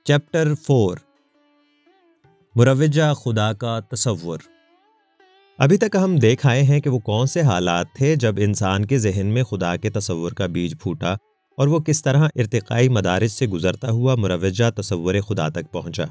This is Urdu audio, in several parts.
چیپٹر 4 مروجہ خدا کا تصور۔ ابھی تک ہم دیکھ آئے ہیں کہ وہ کون سے حالات تھے جب انسان کے ذہن میں خدا کے تصور کا بیج پھوٹا اور وہ کس طرح ارتقائی مدارج سے گزرتا ہوا مروجہ تصور خدا تک پہنچا۔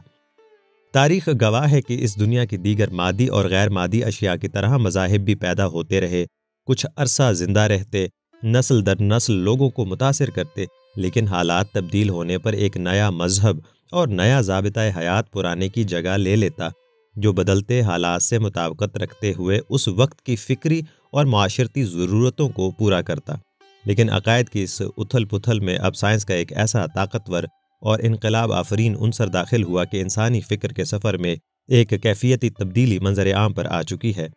تاریخ گواہ ہے کہ اس دنیا کی دیگر مادی اور غیر مادی اشیاء کی طرح مذاہب بھی پیدا ہوتے رہے، کچھ عرصہ زندہ رہتے، نسل در نسل لوگوں کو متاثر کرتے، لیکن حالات تبدیل ہونے پر ایک نیا مذہب اور نیا ضابطۂ حیات پرانے کی جگہ لے لیتا، جو بدلتے حالات سے مطابقت رکھتے ہوئے اس وقت کی فکری اور معاشرتی ضرورتوں کو پورا کرتا۔ لیکن عقائد کی اس اتھل پتھل میں اب سائنس کا ایک ایسا طاقتور اور انقلاب آفرین عنصر داخل ہوا کہ انسانی فکر کے سفر میں ایک کیفیتی تبدیلی منظر عام پر آ چکی ہے۔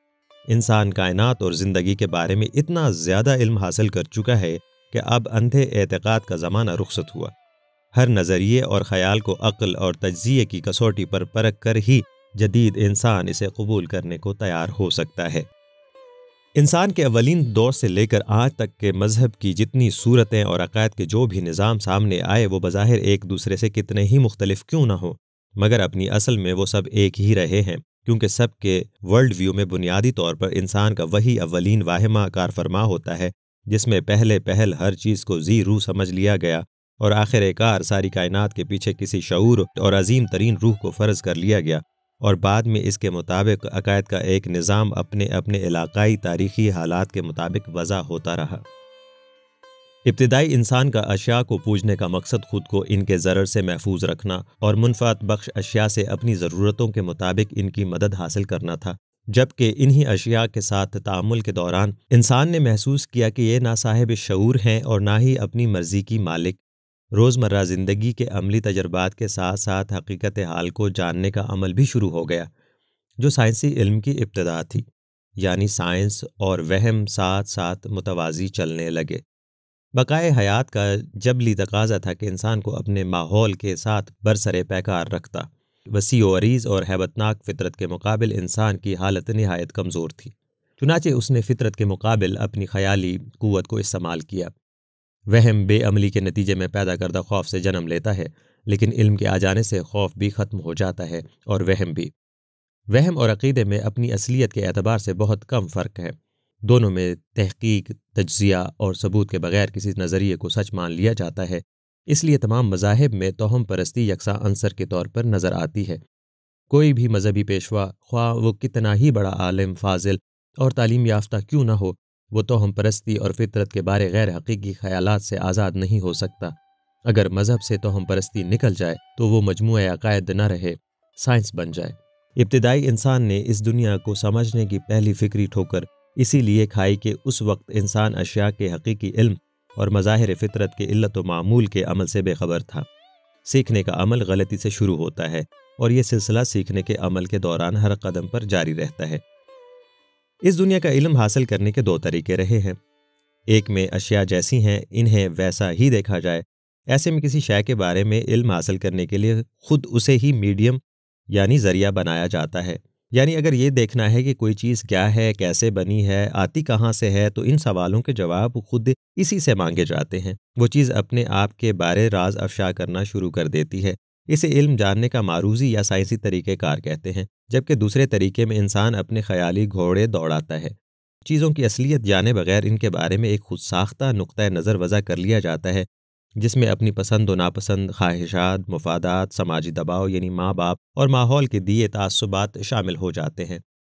انسان کائنات اور زندگی کے بارے میں اتنا زیادہ علم حاصل کر چکا ہے کہ اب اندھے اعتقاد کا زمانہ رخصت ہوا۔ ہر نظریے اور خیال کو عقل اور تجزیے کی کسوٹی پر پرکھ کر ہی جدید انسان اسے قبول کرنے کو تیار ہو سکتا ہے۔ انسان کے اولین دور سے لے کر آج تک کے مذہب کی جتنی صورتیں اور عقائد کے جو بھی نظام سامنے آئے وہ بظاہر ایک دوسرے سے کتنے ہی مختلف کیوں نہ ہو، مگر اپنی اصل میں وہ سب ایک ہی رہے ہیں، کیونکہ سب کے ورلڈ ویو میں بنیادی طور پر انسان کا وہی اولین واہمہ کار فرما ہوتا ہے جس میں پہل ہر چیز کو ذی روح سمجھ لیا گیا اور آخر کار ساری کائنات کے پیچھے کسی شعور اور عظیم ترین روح کو فرض کر لیا گیا، اور بعد میں اس کے مطابق عقائد کا ایک نظام اپنے اپنے علاقائی تاریخی حالات کے مطابق وضع ہوتا رہا۔ ابتدائی انسان کا اشیاء کو پوجنے کا مقصد خود کو ان کے ضرر سے محفوظ رکھنا اور منفعت بخش اشیاء سے اپنی ضرورتوں کے مطابق ان کی مدد حاصل کرنا تھا، جبکہ انہی اشیاء کے ساتھ تعامل کے دوران انسان نے محسوس کیا کہ یہ نہ صاحب شعور ہیں اور نہ ہی اپنی مرضی کی مالک۔ روزمرہ زندگی کے عملی تجربات کے ساتھ ساتھ حقیقت حال کو جاننے کا عمل بھی شروع ہو گیا، جو سائنسی علم کی ابتدا تھی، یعنی سائنس اور وہم ساتھ ساتھ متوازی چلنے لگے۔ بقائے حیات کا جبلی تقاضا تھا کہ انسان کو اپنے ماحول کے ساتھ برسر پیکار رکھتا۔ وسیع و عریض اور ہیبتناک فطرت کے مقابل انسان کی حالت نہایت کمزور تھی، چنانچہ اس نے فطرت کے مقابل اپنی خیالی قوت کو استعمال کیا۔ وہم بے عملی کے نتیجے میں پیدا کردہ خوف سے جنم لیتا ہے، لیکن علم کے آ جانے سے خوف بھی ختم ہو جاتا ہے اور وہم بھی۔ وہم اور عقیدے میں اپنی اصلیت کے اعتبار سے بہت کم فرق ہے، دونوں میں تحقیق، تجزیہ اور ثبوت کے بغیر کسی نظریے کو سچ مان لیا جاتا ہے، اس لیے تمام مذاہب میں توہم پرستی یکساں عنصر کے طور پر نظر آتی ہے۔ کوئی بھی مذہبی پیشوا، خواہ وہ کتنا ہی بڑا عالم، فاضل اور تعلیم یافتہ کیوں نہ ہو، وہ توہم پرستی اور فطرت کے بارے غیر حقیقی خیالات سے آزاد نہیں ہو سکتا۔ اگر مذہب سے توہم پرستی نکل جائے تو وہ مجموعہ عقائد نہ رہے، سائنس بن جائے۔ ابتدائی انسان نے اس دنیا کو سمجھنے کی پہلی فکری ٹھوکر اسی لیے کھائی کہ اس وقت انسان اشیاء کے حقیقی علم اور مظاہر فطرت کے علت و معمول کے عمل سے بے خبر تھا۔ سیکھنے کا عمل غلطی سے شروع ہوتا ہے اور یہ سلسلہ سیکھنے کے عمل کے دوران ہر قدم پر جاری رہتا ہے۔ اس دنیا کا علم حاصل کرنے کے دو طریقے رہے ہیں، ایک میں اشیاء جیسی ہیں انہیں ویسا ہی دیکھا جائے، ایسے میں کسی شے کے بارے میں علم حاصل کرنے کے لیے خود اسے ہی میڈیم یعنی ذریعہ بنایا جاتا ہے، یعنی اگر یہ دیکھنا ہے کہ کوئی چیز کیا ہے، کیسے بنی ہے، آتی کہاں سے ہے، تو ان سوالوں کے جواب خود اسی سے مانگے جاتے ہیں۔ وہ چیز اپنے آپ کے بارے راز افشا کرنا شروع کر دیتی ہے۔ اسے علم جاننے کا معروضی یا سائنسی طریقہ کار کہتے ہیں، جبکہ دوسرے طریقے میں انسان اپنے خیالی گھوڑے دوڑاتا ہے۔ چیزوں کی اصلیت جانے بغیر ان کے بارے میں ایک خود ساختہ نقطۂ نظر وضع کر لیا جاتا ہے، جس میں اپنی پسند و ناپسند، خواہشات، مفادات، سماجی دباؤ یعنی ماں باپ اور ماحول کے دیے تعصبات شامل ہو جاتے ہیں۔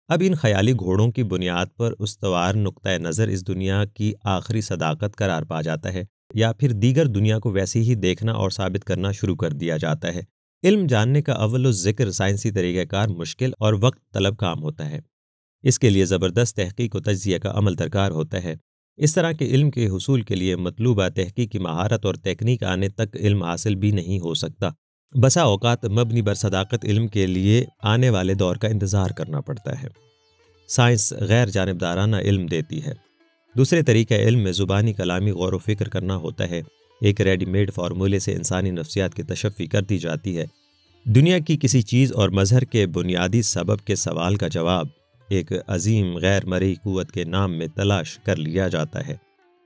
اب ان خیالی گھوڑوں کی بنیاد پر استوار نقطۂ نظر اس دنیا کی آخری صداقت قرار پا جاتا ہے، یا پھر دیگر دنیا کو ویسی ہی دیکھنا اور ثابت کرنا شروع کر دیا جاتا ہے۔ علم جاننے کا اول ذکر سائنسی طریقہ کار مشکل اور وقت طلب کام ہوتا ہے، اس کے لیے زبردست تحقیق و تجزیہ کا عمل درکار ہوتا ہے۔ اس طرح کے علم کے حصول کے لیے مطلوبہ تحقیقی مہارت اور تکنیک آنے تک علم حاصل بھی نہیں ہو سکتا۔ بسا اوقات مبنی بر صداقت علم کے لیے آنے والے دور کا انتظار کرنا پڑتا ہے۔ سائنس غیر جانبدارانہ علم دیتی ہے۔ دوسرے طریقہ علم میں زبانی کلامی غور و فکر کرنا ہوتا ہے، ایک ریڈی میڈ فارمولے سے انسانی نفسیات کی تشفی کر دی جاتی ہے۔ دنیا کی کسی چیز اور مظہر کے بنیادی سبب کے سوال کا جواب ایک عظیم غیر مرئی قوت کے نام میں تلاش کر لیا جاتا ہے۔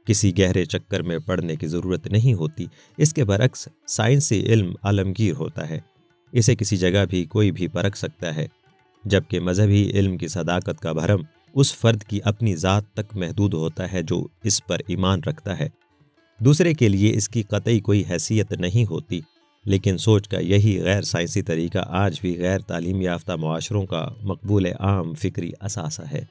کسی گہرے چکر میں پڑنے کی ضرورت نہیں ہوتی۔ اس کے برعکس سائنسی علم عالمگیر ہوتا ہے، اسے کسی جگہ بھی کوئی بھی پرکھ سکتا ہے، جبکہ مذہبی علم کی صداقت کا بھرم اس فرد کی اپنی ذات تک محدود ہوتا ہے جو اس پر ایمان رکھتا ہے۔ دوسرے کے لیے اس کی قطعی کوئی حیثیت نہیں ہوتی، لیکن سوچ کا یہی غیر سائنسی طریقہ آج بھی غیر تعلیم یافتہ معاشروں کا مقبول عام فکری اثاثہ ہے۔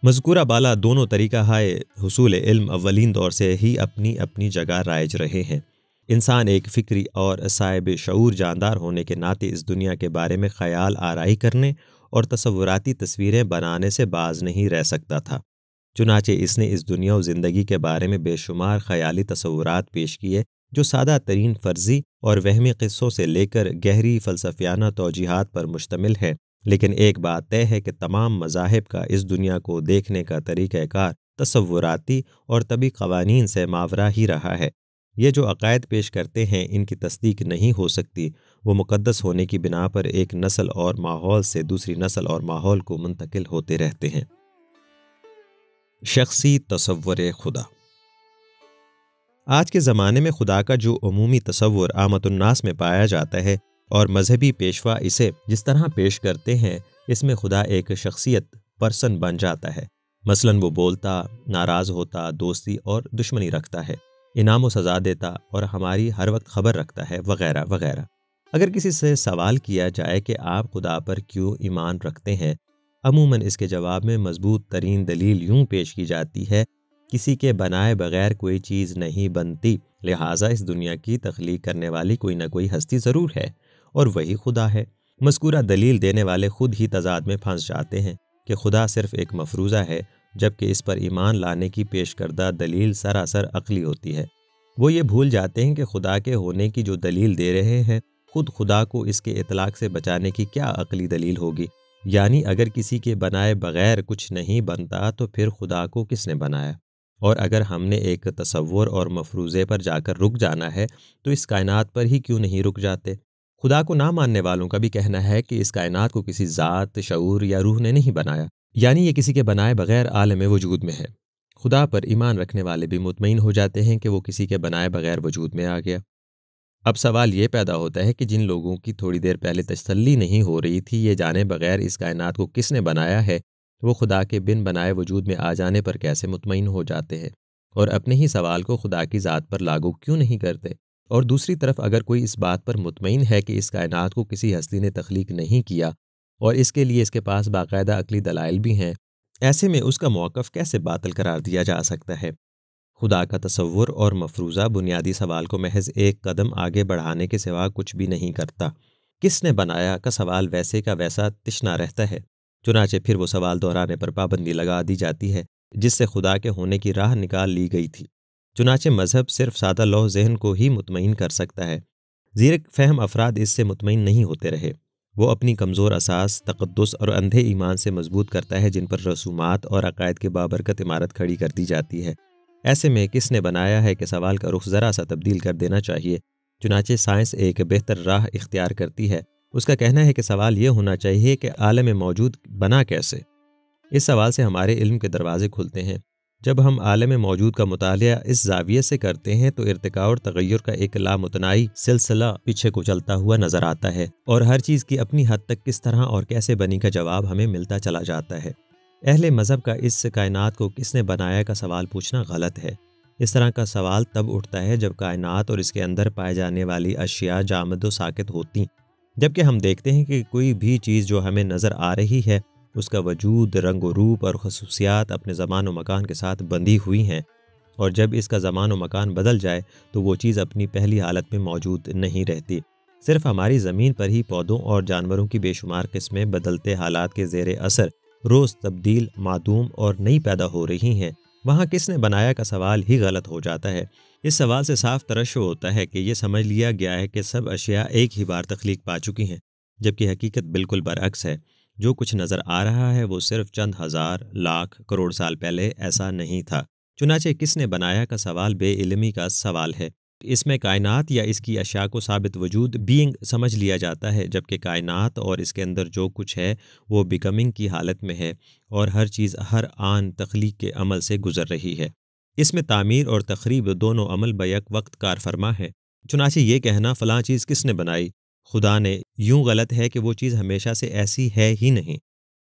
مذکورہ بالا دونوں طریقہ ہائے حصول علم اولین دور سے ہی اپنی اپنی جگہ رائج رہے ہیں۔ انسان ایک فکری اور صاحب شعور جاندار ہونے کے ناطے اس دنیا کے بارے میں خیال آرائی کرنے اور تصوراتی تصویریں بنانے سے باز نہیں رہ سکتا تھا۔ چنانچہ اس نے اس دنیا و زندگی کے بارے میں بے شمار خیالی تصورات پیش کیے جو سادہ ترین فرضی اور وہمی قصوں سے لے کر گہری فلسفیانہ توجیہات پر مشتمل ہے، لیکن ایک بات طے ہے کہ تمام مذاہب کا اس دنیا کو دیکھنے کا طریقہ کار تصوراتی اور طبی قوانین سے ماورا ہی رہا ہے۔ یہ جو عقائد پیش کرتے ہیں ان کی تصدیق نہیں ہو سکتی، وہ مقدس ہونے کی بنا پر ایک نسل اور ماحول سے دوسری نسل اور ماحول کو منتقل ہوتے رہتے ہیں۔ شخصی تصور خدا۔ آج کے زمانے میں خدا کا جو عمومی تصور عامت الناس میں پایا جاتا ہے اور مذہبی پیشوا اسے جس طرح پیش کرتے ہیں، اس میں خدا ایک شخصیت پرسن بن جاتا ہے۔ مثلاً وہ بولتا، ناراض ہوتا، دوستی اور دشمنی رکھتا ہے، انعام و سزا دیتا اور ہماری ہر وقت خبر رکھتا ہے، وغیرہ وغیرہ۔ اگر کسی سے سوال کیا جائے کہ آپ خدا پر کیوں ایمان رکھتے ہیں، عموماً اس کے جواب میں مضبوط ترین دلیل یوں پیش کی جاتی ہے: کسی کے بنائے بغیر کوئی چیز نہیں بنتی، لہٰذا اس دنیا کی تخلیق کرنے والی کوئی نہ کوئی ہستی ضرور ہے اور وہی خدا ہے۔ مذکورہ دلیل دینے والے خود ہی تضاد میں پھنس جاتے ہیں کہ خدا صرف ایک مفروضہ ہے، جبکہ اس پر ایمان لانے کی پیش کردہ دلیل سراسر عقلی ہوتی ہے۔ وہ یہ بھول جاتے ہیں کہ خدا کے ہونے کی جو دلیل دے رہے ہیں، خود خدا کو اس کے اطلاق سے بچانے کی کیا عقلی دلیل ہوگی؟ یعنی اگر کسی کے بنائے بغیر کچھ نہیں بنتا تو پھر خدا کو کس نے بنایا؟ اور اگر ہم نے ایک تصور اور مفروضے پر جا کر رک جانا ہے تو اس کائنات پر ہی کیوں نہیں رک جاتے؟ خدا کو نہ ماننے والوں کا بھی کہنا ہے کہ اس کائنات کو کسی ذات، شعور یا روح نے نہیں بنایا، یعنی یہ کسی کے بنائے بغیر عالم وجود میں ہے۔ خدا پر ایمان رکھنے والے بھی مطمئن ہو جاتے ہیں کہ وہ کسی کے بنائے بغیر وجود میں آ گیا۔ اب سوال یہ پیدا ہوتا ہے کہ جن لوگوں کی تھوڑی دیر پہلے تسلی نہیں ہو رہی تھی یہ جانے بغیر اس کائنات کو کس نے بنایا ہے، وہ خدا کے بن بنائے وجود میں آ جانے پر کیسے مطمئن ہو جاتے ہیں اور اپنے ہی سوال کو خدا کی ذات پر لاگو کیوں نہیں کرتے؟ اور دوسری طرف اگر کوئی اس بات پر مطمئن ہے کہ اس کائنات کو کسی ہستی نے تخلیق نہیں کیا اور اس کے لیے اس کے پاس باقاعدہ عقلی دلائل بھی ہیں، ایسے میں اس کا موقف کیسے باطل قرار دیا جا سکتا ہے؟ خدا کا تصور اور مفروضہ بنیادی سوال کو محض ایک قدم آگے بڑھانے کے سوا کچھ بھی نہیں کرتا۔ کس نے بنایا کا سوال ویسے کا ویسا تشنا رہتا ہے، چنانچہ پھر وہ سوال دہرانے پر پابندی لگا دی جاتی ہے جس سے خدا کے ہونے کی راہ نکال لی گئی تھی۔ چنانچہ مذہب صرف سادہ لوح ذہن کو ہی مطمئن کر سکتا ہے، زیرک فہم افراد اس سے مطمئن نہیں ہوتے رہے۔ وہ اپنی کمزور اساس، تقدس اور اندھے ایمان سے مضبوط کرتا ہے جن پر رسومات اور عقائد کی بابرکت عمارت کھڑی کر دی جاتی ہے۔ ایسے میں کس نے بنایا ہے کہ سوال کا رخ ذرا سا تبدیل کر دینا چاہیے۔ چنانچہ سائنس ایک بہتر راہ اختیار کرتی ہے۔ اس کا کہنا ہے کہ سوال یہ ہونا چاہیے کہ عالم موجود بنا کیسے؟ اس سوال سے ہمارے علم کے دروازے کھلتے ہیں۔ جب ہم عالم موجود کا مطالعہ اس زاویے سے کرتے ہیں تو ارتقاء اور تغیر کا ایک لامتناہی سلسلہ پیچھے کو چلتا ہوا نظر آتا ہے اور ہر چیز کی اپنی حد تک کس طرح اور کیسے بنی کا جواب ہمیں ملتا چلا جاتا ہے۔ اہل مذہب کا اس کائنات کو کس نے بنایا کا سوال پوچھنا غلط ہے۔ اس طرح کا سوال تب اٹھتا ہے جب کائنات اور اس کے اندر پائے جانے والی اشیاء جامد و ساکت ہوتی، جبکہ ہم دیکھتے ہیں کہ کوئی بھی چیز جو ہمیں نظر آ رہی ہے اس کا وجود، رنگ و روپ اور خصوصیات اپنے زمان و مکان کے ساتھ بندھی ہوئی ہیں، اور جب اس کا زمان و مکان بدل جائے تو وہ چیز اپنی پہلی حالت میں موجود نہیں رہتی۔ صرف ہماری زمین پر ہی پودوں اور جانوروں کی بے شمار قسمیں بدلتے حالات کے زیر اثر روز تبدیل، معدوم اور نئی پیدا ہو رہی ہیں۔ وہاں کس نے بنایا کا سوال ہی غلط ہو جاتا ہے۔ اس سوال سے صاف ترشح ہوتا ہے کہ یہ سمجھ لیا گیا ہے کہ سب اشیاء ایک ہی بار تخلیق پا چکی ہیں، جبکہ حقیقت بالکل برعکس ہے۔ جو کچھ نظر آ رہا ہے وہ صرف چند ہزار، لاکھ، کروڑ سال پہلے ایسا نہیں تھا۔ چنانچہ کس نے بنایا کا سوال بے علمی کا سوال ہے۔ اس میں کائنات یا اس کی اشیاء کو ثابت وجود بینگ سمجھ لیا جاتا ہے، جبکہ کائنات اور اس کے اندر جو کچھ ہے وہ بیکمنگ کی حالت میں ہے اور ہر چیز ہر آن تخلیق کے عمل سے گزر رہی ہے۔ اس میں تعمیر اور تخریب دونوں عمل بیک وقت کار فرما ہے۔ چنانچہ یہ کہنا فلاں چیز کس نے بنائی، خدا نے، یوں غلط ہے کہ وہ چیز ہمیشہ سے ایسی ہے ہی نہیں۔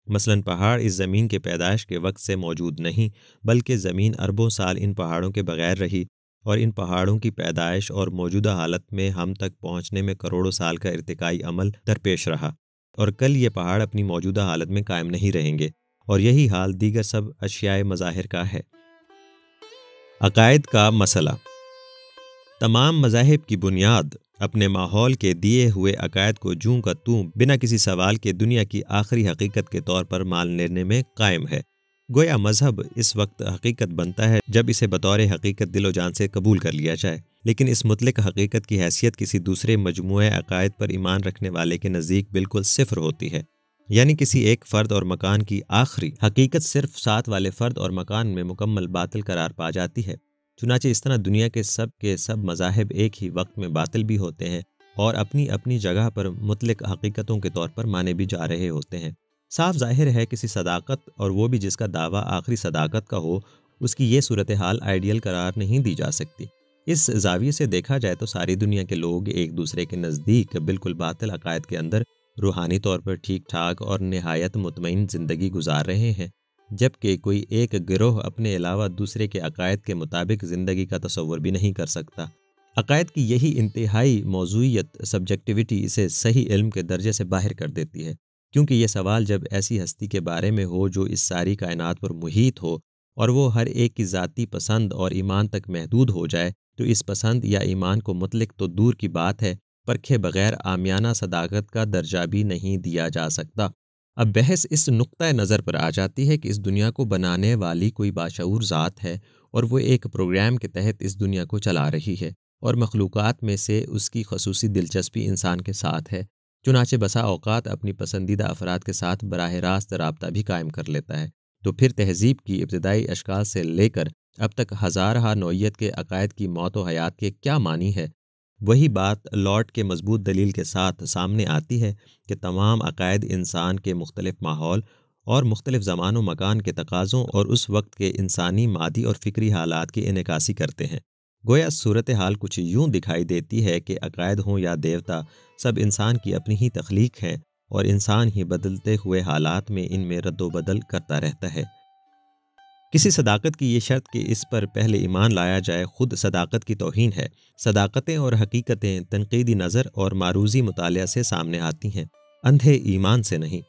مثلاً پہاڑ اس زمین کے پیدائش کے وقت سے موجود نہیں، بلکہ زمین اربوں سال ان پہاڑوں کے بغیر رہی، اور ان پہاڑوں کی پیدائش اور موجودہ حالت میں ہم تک پہنچنے میں کروڑوں سال کا ارتقائی عمل درپیش رہا، اور کل یہ پہاڑ اپنی موجودہ حالت میں قائم نہیں رہیں گے، اور یہی حال دیگر سب اشیاء مظاہر کا ہے۔ عقائد کا مسئلہ۔ تمام مذاہب کی بنیاد اپنے ماحول کے دیے ہوئے عقائد کو جوں کا توں بنا کسی سوال کے دنیا کی آخری حقیقت کے طور پر مان لینے میں قائم ہے۔ گویا مذہب اس وقت حقیقت بنتا ہے جب اسے بطور حقیقت دل و جان سے قبول کر لیا جائے، لیکن اس مطلق حقیقت کی حیثیت کسی دوسرے مجموعہ عقائد پر ایمان رکھنے والے کے نزدیک بالکل صفر ہوتی ہے، یعنی کسی ایک فرد اور مکان کی آخری حقیقت صرف ساتھ والے فرد اور مکان میں مکمل باطل قرار پا جاتی ہے۔ چنانچہ اس طرح دنیا کے سب مذاہب ایک ہی وقت میں باطل بھی ہوتے ہیں اور اپنی اپنی جگہ پر مطلق حقیقتوں کے طور پر مانے بھی جا رہے ہوتے ہیں۔ صاف ظاہر ہے کسی صداقت، اور وہ بھی جس کا دعویٰ آخری صداقت کا ہو، اس کی یہ صورتحال آئیڈیل قرار نہیں دی جا سکتی۔ اس زاویے سے دیکھا جائے تو ساری دنیا کے لوگ ایک دوسرے کے نزدیک بالکل باطل عقائد کے اندر روحانی طور پر ٹھیک ٹھاک اور نہایت مطمئن زندگی گزار رہے ہیں، جبکہ کوئی ایک گروہ اپنے علاوہ دوسرے کے عقائد کے مطابق زندگی کا تصور بھی نہیں کر سکتا۔ عقائد کی یہی انتہائی موضوعیت سبجیکٹیوٹی اسے صحیح علم کے درجے سے باہر کر دیتی ہے، کیونکہ یہ سوال جب ایسی ہستی کے بارے میں ہو جو اس ساری کائنات پر محیط ہو، اور وہ ہر ایک کی ذاتی پسند اور ایمان تک محدود ہو جائے، تو اس پسند یا ایمان کو مطلق تو دور کی بات ہے، پرکھے بغیر عامیانہ صداقت کا درجہ بھی نہیں دیا جا سکتا۔ اب بحث اس نقطۂ نظر پر آ جاتی ہے کہ اس دنیا کو بنانے والی کوئی باشعور ذات ہے، اور وہ ایک پروگرام کے تحت اس دنیا کو چلا رہی ہے، اور مخلوقات میں سے اس کی خصوصی دلچسپی انسان کے ساتھ ہے، چنانچہ بسا اوقات اپنی پسندیدہ افراد کے ساتھ براہ راست رابطہ بھی قائم کر لیتا ہے۔ تو پھر تہذیب کی ابتدائی اشکال سے لے کر اب تک ہزارہا نوعیت کے عقائد کی موت و حیات کے کیا معنی ہے؟ وہی بات لوٹ کے مضبوط دلیل کے ساتھ سامنے آتی ہے کہ تمام عقائد انسان کے مختلف ماحول اور مختلف زمان و مکان کے تقاضوں اور اس وقت کے انسانی مادی اور فکری حالات کی انعکاسی کرتے ہیں۔ گویا صورتحال کچھ یوں دکھائی دیتی ہے کہ عقائد ہوں یا دیوتا، سب انسان کی اپنی ہی تخلیق ہیں، اور انسان ہی بدلتے ہوئے حالات میں ان میں رد و بدل کرتا رہتا ہے۔ کسی صداقت کی یہ شرط کہ اس پر پہلے ایمان لایا جائے خود صداقت کی توہین ہے۔ صداقتیں اور حقیقتیں تنقیدی نظر اور معروضی مطالعہ سے سامنے آتی ہیں، اندھے ایمان سے نہیں۔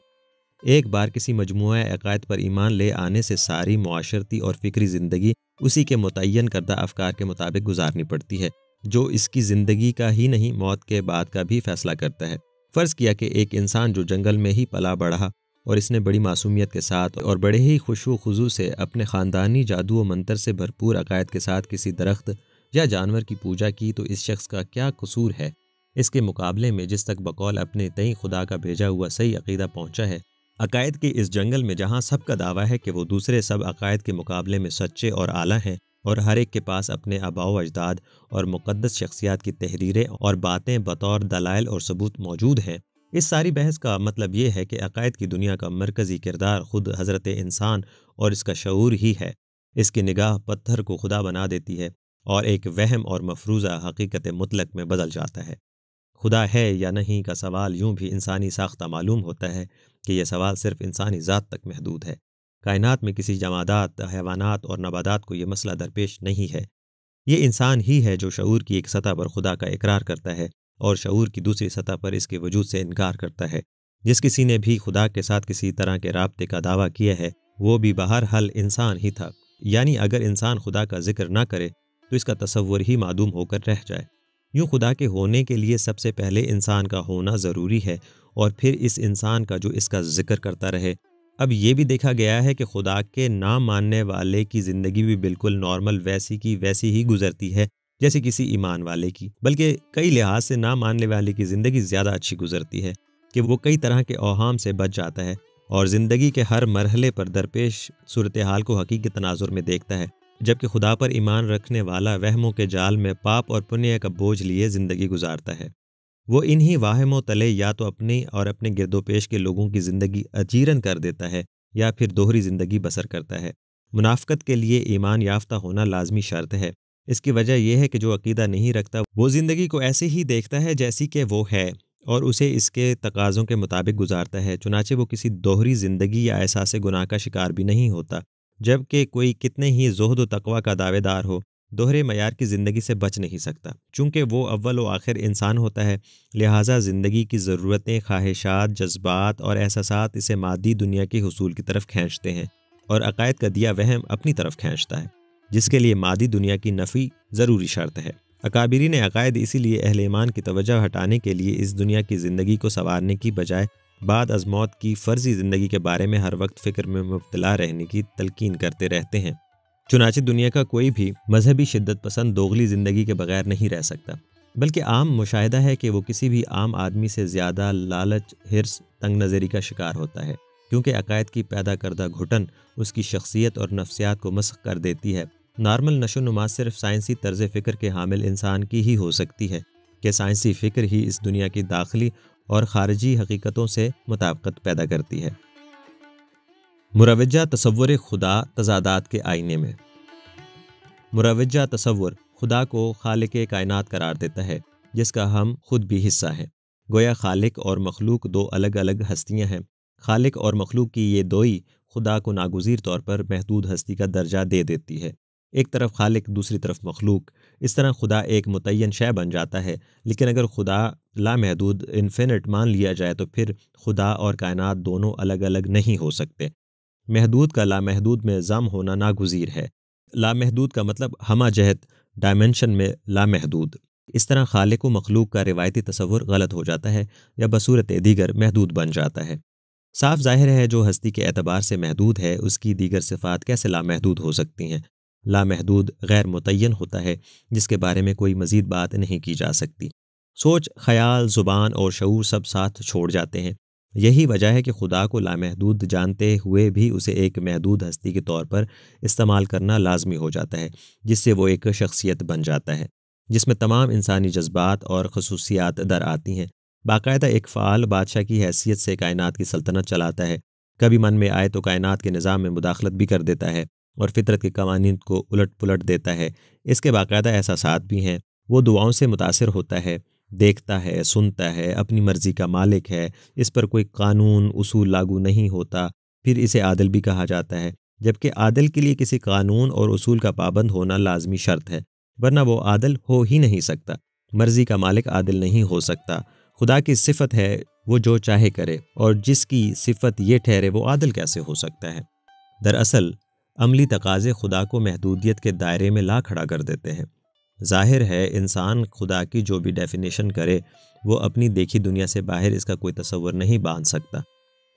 ایک بار کسی مجموعہ عقائد پر ایمان لے آنے سے ساری معاشرتی اور فکری زندگی اسی کے متعین کردہ افکار کے مطابق گزارنی پڑتی ہے، جو اس کی زندگی کا ہی نہیں موت کے بعد کا بھی فیصلہ کرتا ہے۔ فرض کیا کہ ایک انسان جو جنگل میں ہی پلا بڑھا، اور اس نے بڑی معصومیت کے ساتھ اور بڑے ہی خشوع و خضوع سے اپنے خاندانی جادو و منتر سے بھرپور عقائد کے ساتھ کسی درخت یا جانور کی پوجا کی، تو اس شخص کا کیا قصور ہے اس کے مقابلے میں جس تک بقول اپنے تئیں خدا کا بھیجا ہوا صحیح عقیدہ پہنچا ہے؟ عقائد کے اس جنگل میں جہاں سب کا دعویٰ ہے کہ وہ دوسرے سب عقائد کے مقابلے میں سچے اور اعلیٰ ہیں، اور ہر ایک کے پاس اپنے آباء و اجداد اور مقدس شخصیات کی تحریریں اور باتیں بطور دلائل اور ثبوت موجود ہیں، اس ساری بحث کا مطلب یہ ہے کہ عقائد کی دنیا کا مرکزی کردار خود حضرت انسان اور اس کا شعور ہی ہے۔ اس کی نگاہ پتھر کو خدا بنا دیتی ہے اور ایک وہم اور مفروضہ حقیقت مطلق میں بدل جاتا ہے۔ خدا ہے یا نہیں کا سوال یوں بھی انسانی ساختہ معلوم ہوتا ہے کہ یہ سوال صرف انسانی ذات تک محدود ہے۔ کائنات میں کسی جمادات، حیوانات اور نباتات کو یہ مسئلہ درپیش نہیں ہے۔ یہ انسان ہی ہے جو شعور کی ایک سطح پر خدا کا اقرار کرتا ہے اور شعور کی دوسری سطح پر اس کے وجود سے انکار کرتا ہے۔ جس کسی نے بھی خدا کے ساتھ کسی طرح کے رابطے کا دعویٰ کیا ہے، وہ بھی بہرحال انسان ہی تھا، یعنی اگر انسان خدا کا ذکر نہ کرے تو اس کا تصور ہی معدوم ہو کر رہ جائے۔ یوں خدا کے ہونے کے لیے سب سے پہلے انسان کا ہونا ضروری ہے، اور پھر اس انسان کا جو اس کا ذکر کرتا رہے۔ اب یہ بھی دیکھا گیا ہے کہ خدا کے نہ ماننے والے کی زندگی بھی بالکل نارمل ویسی کی ویسی ہی گزرتی ہے جیسے کسی ایمان والے کی، بلکہ کئی لحاظ سے نہ ماننے والے کی زندگی زیادہ اچھی گزرتی ہے کہ وہ کئی طرح کے اوہام سے بچ جاتا ہے اور زندگی کے ہر مرحلے پر درپیش صورتحال کو حقیقی تناظر میں دیکھتا ہے، جبکہ خدا پر ایمان رکھنے والا وہموں کے جال میں پاپ اور پنیہ کا بوجھ لیے زندگی گزارتا ہے۔ وہ انہی واہموں تلے یا تو اپنی اور اپنے گرد و پیش کے لوگوں کی زندگی اجیرن کر دیتا ہے، یا پھر دوہری زندگی بسر کرتا ہے۔ منافقت کے لیے ایمان یافتہ ہونا لازمی شرط ہے۔ اس کی وجہ یہ ہے کہ جو عقیدہ نہیں رکھتا وہ زندگی کو ایسے ہی دیکھتا ہے جیسی کہ وہ ہے اور اسے اس کے تقاضوں کے مطابق گزارتا ہے، چنانچہ وہ کسی دوہری زندگی یا احساس گناہ کا شکار بھی نہیں ہوتا۔ جبکہ کوئی کتنے ہی زہد و تقویٰ کا دعوے دار ہو، دوہرے معیار کی زندگی سے بچ نہیں سکتا، چونکہ وہ اول و آخر انسان ہوتا ہے، لہٰذا زندگی کی ضرورتیں، خواہشات، جذبات اور احساسات اسے مادی دنیا کے حصول کی طرف کھینچتے ہیں اور عقائد کا دیا وہم اپنی طرف کھینچتا ہے، جس کے لیے مادی دنیا کی نفی ضروری شرط ہے۔ اکابرین عقائد اسی لیے اہل ایمان کی توجہ ہٹانے کے لیے اس دنیا کی زندگی کو سنوارنے کی بجائے بعد از موت کی فرضی زندگی کے بارے میں ہر وقت فکر میں مبتلا رہنے کی تلقین کرتے رہتے ہیں۔ چنانچہ دنیا کا کوئی بھی مذہبی شدت پسند دوغلی زندگی کے بغیر نہیں رہ سکتا، بلکہ عام مشاہدہ ہے کہ وہ کسی بھی عام آدمی سے زیادہ لالچ، حرص، تنگ نظری کا شکار ہوتا ہے، کیونکہ عقائد کی پیدا کردہ گھٹن اس کی شخصیت اور نفسیات کو مسخ کر دیتی ہے۔ نارمل نشو و نما صرف سائنسی طرز فکر کے حامل انسان کی ہی ہو سکتی ہے کہ سائنسی فکر ہی اس دنیا کی داخلی اور خارجی حقیقتوں سے مطابقت پیدا کرتی ہے۔ مروجہ تصور خدا تضادات کے آئینے میں۔ مروجہ تصور خدا کو خالق کائنات قرار دیتا ہے، جس کا ہم خود بھی حصہ ہیں۔ گویا خالق اور مخلوق دو الگ الگ ہستیاں ہیں۔ خالق اور مخلوق کی یہ دوئی خدا کو ناگزیر طور پر محدود ہستی کا درجہ دے دیتی ہے، ایک طرف خالق، دوسری طرف مخلوق۔ اس طرح خدا ایک متعین شے بن جاتا ہے، لیکن اگر خدا لامحدود انفینٹ مان لیا جائے تو پھر خدا اور کائنات دونوں الگ الگ نہیں ہو سکتے۔ محدود کا لامحدود میں ضم ہونا ناگزیر ہے۔ لامحدود کا مطلب ہمہ جہت ڈائمنشن میں لامحدود۔ اس طرح خالق و مخلوق کا روایتی تصور غلط ہو جاتا ہے یا بصورت دیگر محدود بن جاتا ہے۔ صاف ظاہر ہے جو ہستی کے اعتبار سے محدود ہے اس کی دیگر صفات کیسے لامحدود ہو سکتی ہیں۔ لامحدود غیر متعین ہوتا ہے جس کے بارے میں کوئی مزید بات نہیں کی جا سکتی۔ سوچ، خیال، زبان اور شعور سب ساتھ چھوڑ جاتے ہیں۔ یہی وجہ ہے کہ خدا کو لامحدود جانتے ہوئے بھی اسے ایک محدود ہستی کے طور پر استعمال کرنا لازمی ہو جاتا ہے، جس سے وہ ایک شخصیت بن جاتا ہے جس میں تمام انسانی جذبات اور خصوصیات در آتی ہیں۔ باقاعدہ ایک فعال بادشاہ کی حیثیت سے کائنات کی سلطنت چلاتا ہے، کبھی من میں آئے تو کائنات کے نظام میں مداخلت بھی کر دیتا ہے اور فطرت کے قوانین کو الٹ پلٹ دیتا ہے۔ اس کے باقاعدہ احساسات بھی ہیں، وہ دعاؤں سے متاثر ہوتا ہے، دیکھتا ہے، سنتا ہے، اپنی مرضی کا مالک ہے، اس پر کوئی قانون اصول لاگو نہیں ہوتا، پھر اسے عادل بھی کہا جاتا ہے، جبکہ عادل کے لیے کسی قانون اور اصول کا پابند ہونا لازمی شرط ہے، ورنہ وہ عادل ہو ہی نہیں سکتا۔ مرضی کا مالک عادل نہیں ہو سکتا۔ خدا کی صفت ہے وہ جو چاہے کرے، اور جس کی صفت یہ ٹھہرے وہ عادل کیسے ہو سکتا ہے؟ دراصل عملی تقاضے خدا کو محدودیت کے دائرے میں لا کھڑا کر دیتے ہیں۔ ظاہر ہے انسان خدا کی جو بھی ڈیفینیشن کرے وہ اپنی دیکھی دنیا سے باہر اس کا کوئی تصور نہیں باندھ سکتا۔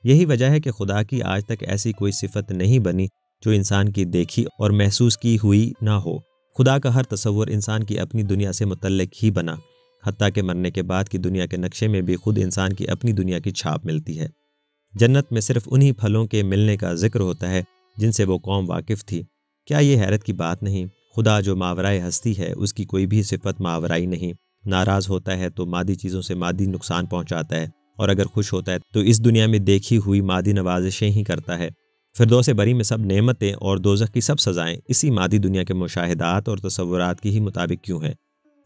یہی وجہ ہے کہ خدا کی آج تک ایسی کوئی صفت نہیں بنی جو انسان کی دیکھی اور محسوس کی ہوئی نہ ہو۔ خدا کا ہر تصور انسان کی اپنی دنیا سے متعلق ہی بنا، حتیٰ کہ مرنے کے بعد کی دنیا کے نقشے میں بھی خود انسان کی اپنی دنیا کی چھاپ ملتی ہے۔ جنت میں صرف انہی پھلوں کے ملنے کا ذکر ہوتا ہے جن سے وہ قوم واقف تھی۔ کیا یہ حیرت کی بات نہیں؟ خدا جو ماورائے ہستی ہے اس کی کوئی بھی صفت ماورائی نہیں۔ ناراض ہوتا ہے تو مادی چیزوں سے مادی نقصان پہنچاتا ہے، اور اگر خوش ہوتا ہے تو اس دنیا میں دیکھی ہوئی مادی نوازشیں ہی کرتا ہے۔ فردوس بری میں سب نعمتیں اور دوزخ کی سب سزائیں اسی مادی دنیا کے مشاہدات اور تصورات کی ہی مطابق کیوں ہیں؟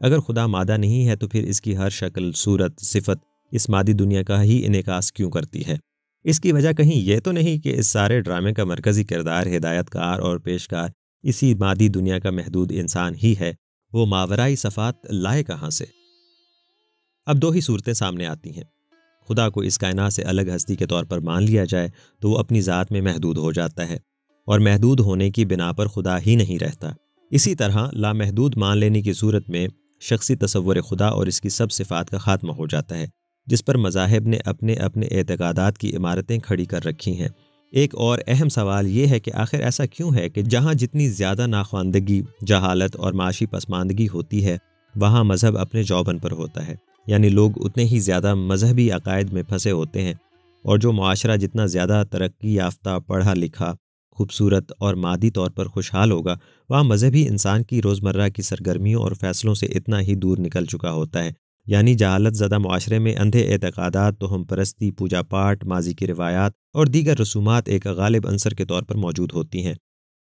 اگر خدا مادہ نہیں ہے تو پھر اس کی ہر شکل، صورت، صفت اس مادی دنیا کا ہی انعکاس کیوں کرتی ہے؟ اس کی وجہ کہیں یہ تو نہیں کہ اس سارے ڈرامے کا مرکزی کردار ہدایت کار اور پیشکار اسی مادی دنیا کا محدود انسان ہی ہے؟ وہ ماورائی صفات لائے کہاں سے؟ اب دو ہی صورتیں سامنے آتی ہیں۔ خدا کو اس کائنات سے الگ ہستی کے طور پر مان لیا جائے تو وہ اپنی ذات میں محدود ہو جاتا ہے، اور محدود ہونے کی بنا پر خدا ہی نہیں رہتا۔ اسی طرح لامحدود مان لینے کی صورت میں شخصی تصور خدا اور اس کی سب صفات کا خاتمہ ہو جاتا ہے، جس پر مذاہب نے اپنے اپنے اعتقادات کی عمارتیں کھڑی کر رکھی ہیں۔ ایک اور اہم سوال یہ ہے کہ آخر ایسا کیوں ہے کہ جہاں جتنی زیادہ ناخواندگی، جہالت اور معاشی پسماندگی ہوتی ہے وہاں مذہب اپنے جوبن پر ہوتا ہے، یعنی لوگ اتنے ہی زیادہ مذہبی عقائد میں پھنسے ہوتے ہیں، اور جو معاشرہ جتنا زیادہ ترقی یافتہ، پڑھا لکھا، خوبصورت اور مادی طور پر خوشحال ہوگا وہاں مذہبی انسان کی روزمرہ کی سرگرمیوں اور فیصلوں سے اتنا ہی دور نکل چکا ہوتا ہے۔ یعنی جہالت زدہ معاشرے میں اندھے اعتقادات، توہم پرستی، پوجا پاٹ، ماضی کی روایات اور دیگر رسومات ایک غالب عنصر کے طور پر موجود ہوتی ہیں۔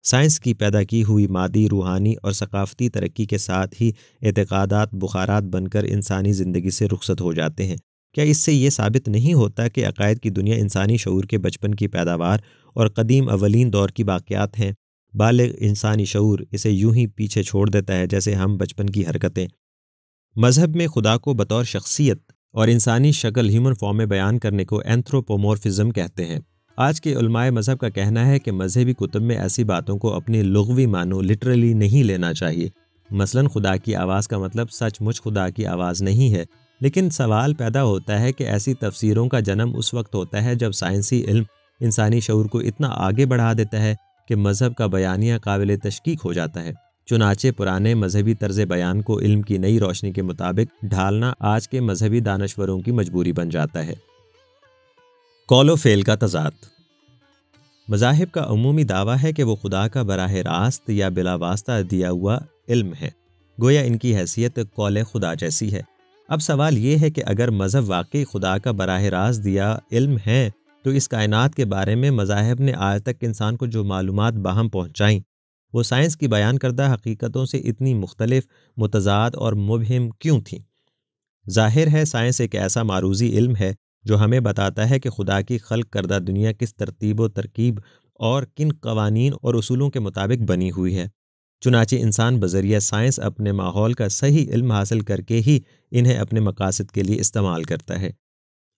سائنس کی پیدا کی ہوئی مادی، روحانی اور ثقافتی ترقی کے ساتھ ہی اعتقادات بخارات بن کر انسانی زندگی سے رخصت ہو جاتے ہیں۔ کیا اس سے یہ ثابت نہیں ہوتا کہ عقائد کی دنیا انسانی شعور کے بچپن کی پیداوار اور قدیم اولین دور کی باقیات ہیں؟ بالغ انسانی شعور اسے یوں ہی پیچھے چھوڑ دیتا ہے جیسے ہم بچپن کی حرکتیں۔ مذہب میں خدا کو بطور شخصیت اور انسانی شکل ہیومن فارم میں بیان کرنے کو اینتھروپومورفزم کہتے ہیں۔ آج کے علماء مذہب کا کہنا ہے کہ مذہبی کتب میں ایسی باتوں کو اپنی لغوی معنوں لٹرلی نہیں لینا چاہیے۔ مثلاً خدا کی آواز کا مطلب سچ مچ خدا کی آواز نہیں ہے، لیکن سوال پیدا ہوتا ہے کہ ایسی تفسیروں کا جنم اس وقت ہوتا ہے جب سائنسی علم انسانی شعور کو اتنا آگے بڑھا دیتا ہے کہ مذہب کا بیانیہ قابل تشکیک ہو جاتا ہے۔ چنانچہ پرانے مذہبی طرز بیان کو علم کی نئی روشنی کے مطابق ڈھالنا آج کے مذہبی دانشوروں کی مجبوری بن جاتا ہے۔ قول و فعل کا تضاد۔ مذاہب کا عمومی دعویٰ ہے کہ وہ خدا کا براہ راست یا بلا واسطہ دیا ہوا علم ہے، گویا ان کی حیثیت قول خدا جیسی ہے۔ اب سوال یہ ہے کہ اگر مذہب واقعی خدا کا براہ راست دیا علم ہے تو اس کائنات کے بارے میں مذاہب نے آج تک انسان کو جو معلومات باہم پہنچائیں وہ سائنس کی بیان کردہ حقیقتوں سے اتنی مختلف، متضاد اور مبہم کیوں تھیں؟ ظاہر ہے سائنس ایک ایسا معروضی علم ہے جو ہمیں بتاتا ہے کہ خدا کی خلق کردہ دنیا کس ترتیب و ترکیب اور کن قوانین اور اصولوں کے مطابق بنی ہوئی ہے۔ چنانچہ انسان بذریعہ سائنس اپنے ماحول کا صحیح علم حاصل کر کے ہی انہیں اپنے مقاصد کے لیے استعمال کرتا ہے۔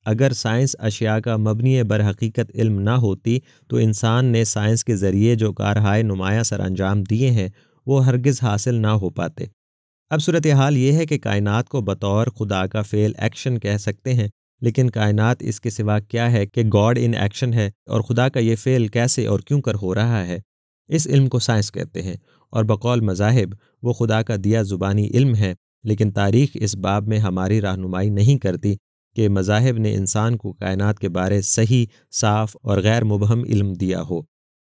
اگر سائنس اشیاء کا مبنی بر حقیقت علم نہ ہوتی تو انسان نے سائنس کے ذریعے جو کارہائے نمایاں سر انجام دیے ہیں وہ ہرگز حاصل نہ ہو پاتے۔ اب صورتحال یہ ہے کہ کائنات کو بطور خدا کا فعل ایکشن کہہ سکتے ہیں، لیکن کائنات اس کے سوا کیا ہے کہ گاڈ ان ایکشن ہے، اور خدا کا یہ فعل کیسے اور کیوں کر ہو رہا ہے، اس علم کو سائنس کہتے ہیں، اور بقول مذاہب وہ خدا کا دیا زبانی علم ہے۔ لیکن تاریخ اس باب میں ہماری رہنمائی نہیں کرتی کہ مذاہب نے انسان کو کائنات کے بارے صحیح، صاف اور غیر مبہم علم دیا ہو۔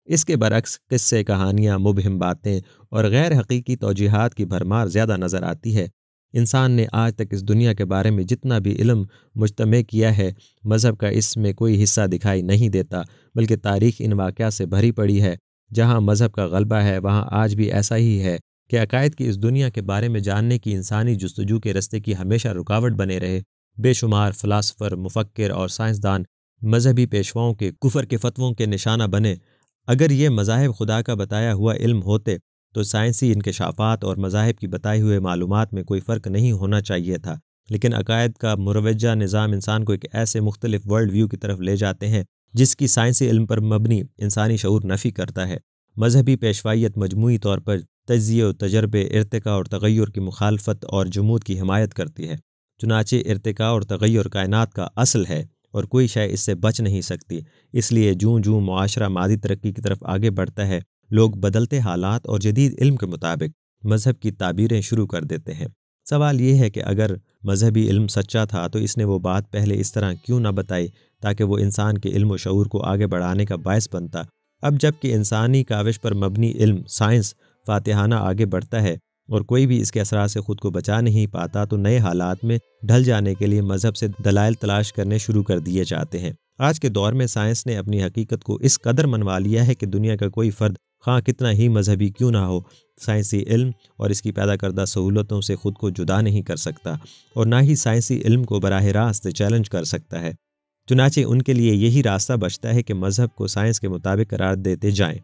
اس کے برعکس قصے، کہانیاں، مبہم باتیں اور غیر حقیقی توجیہات کی بھرمار زیادہ نظر آتی ہے۔ انسان نے آج تک اس دنیا کے بارے میں جتنا بھی علم مجتمع کیا ہے، مذہب کا اس میں کوئی حصہ دکھائی نہیں دیتا، بلکہ تاریخ ان واقعات سے بھری پڑی ہے۔ جہاں مذہب کا غلبہ ہے وہاں آج بھی ایسا ہی ہے کہ عقائد کی اس دنیا کے بارے میں جاننے کی انسانی جستجو کے راستے کی ہمیشہ رکاوٹ بنے رہے۔ بے شمار فلاسفر، مفکر اور سائنسدان مذہبی پیشواؤں کے کفر کے فتووں کے نشانہ بنے۔ اگر یہ مذاہب خدا کا بتایا ہوا علم ہوتے تو سائنسی انکشافات اور مذاہب کی بتائی ہوئے معلومات میں کوئی فرق نہیں ہونا چاہیے تھا، لیکن عقائد کا مروجہ نظام انسان کو ایک ایسے مختلف ورلڈ ویو کی طرف لے جاتے ہیں جس کی سائنسی علم پر مبنی انسانی شعور نفی کرتا ہے۔ مذہبی پیشوائیت مجموعی طور پر تجزیے و تجربے، ارتقاء اور تغیر کی مخالفت اور جمود کی حمایت کرتی ہے۔ چنانچہ ارتقاء اور تغیر کائنات کا اصل ہے اور کوئی شے اس سے بچ نہیں سکتی۔ اس لیے جوں جوں معاشرہ مادی ترقی کی طرف آگے بڑھتا ہے، لوگ بدلتے حالات اور جدید علم کے مطابق مذہب کی تعبیریں شروع کر دیتے ہیں۔ سوال یہ ہے کہ اگر مذہبی علم سچا تھا تو اس نے وہ بات پہلے اس طرح کیوں نہ بتائی تاکہ وہ انسان کے علم و شعور کو آگے بڑھانے کا باعث بنتا۔ اب جب کہ انسانی کاوش پر مبنی علم سائنس فاتحانہ آگے بڑھتا ہے اور کوئی بھی اس کے اثرات سے خود کو بچا نہیں پاتا، تو نئے حالات میں ڈھل جانے کے لیے مذہب سے دلائل تلاش کرنے شروع کر دیے جاتے ہیں۔ آج کے دور میں سائنس نے اپنی حقیقت کو اس قدر منوا لیا ہے کہ دنیا کا کوئی فرد خواہ کتنا ہی مذہبی کیوں نہ ہو، سائنسی علم اور اس کی پیدا کردہ سہولتوں سے خود کو جدا نہیں کر سکتا، اور نہ ہی سائنسی علم کو براہ راست چیلنج کر سکتا ہے۔ چنانچہ ان کے لیے یہی راستہ بچتا ہے کہ مذہب کو سائنس کے مطابق قرار دیتے جائیں۔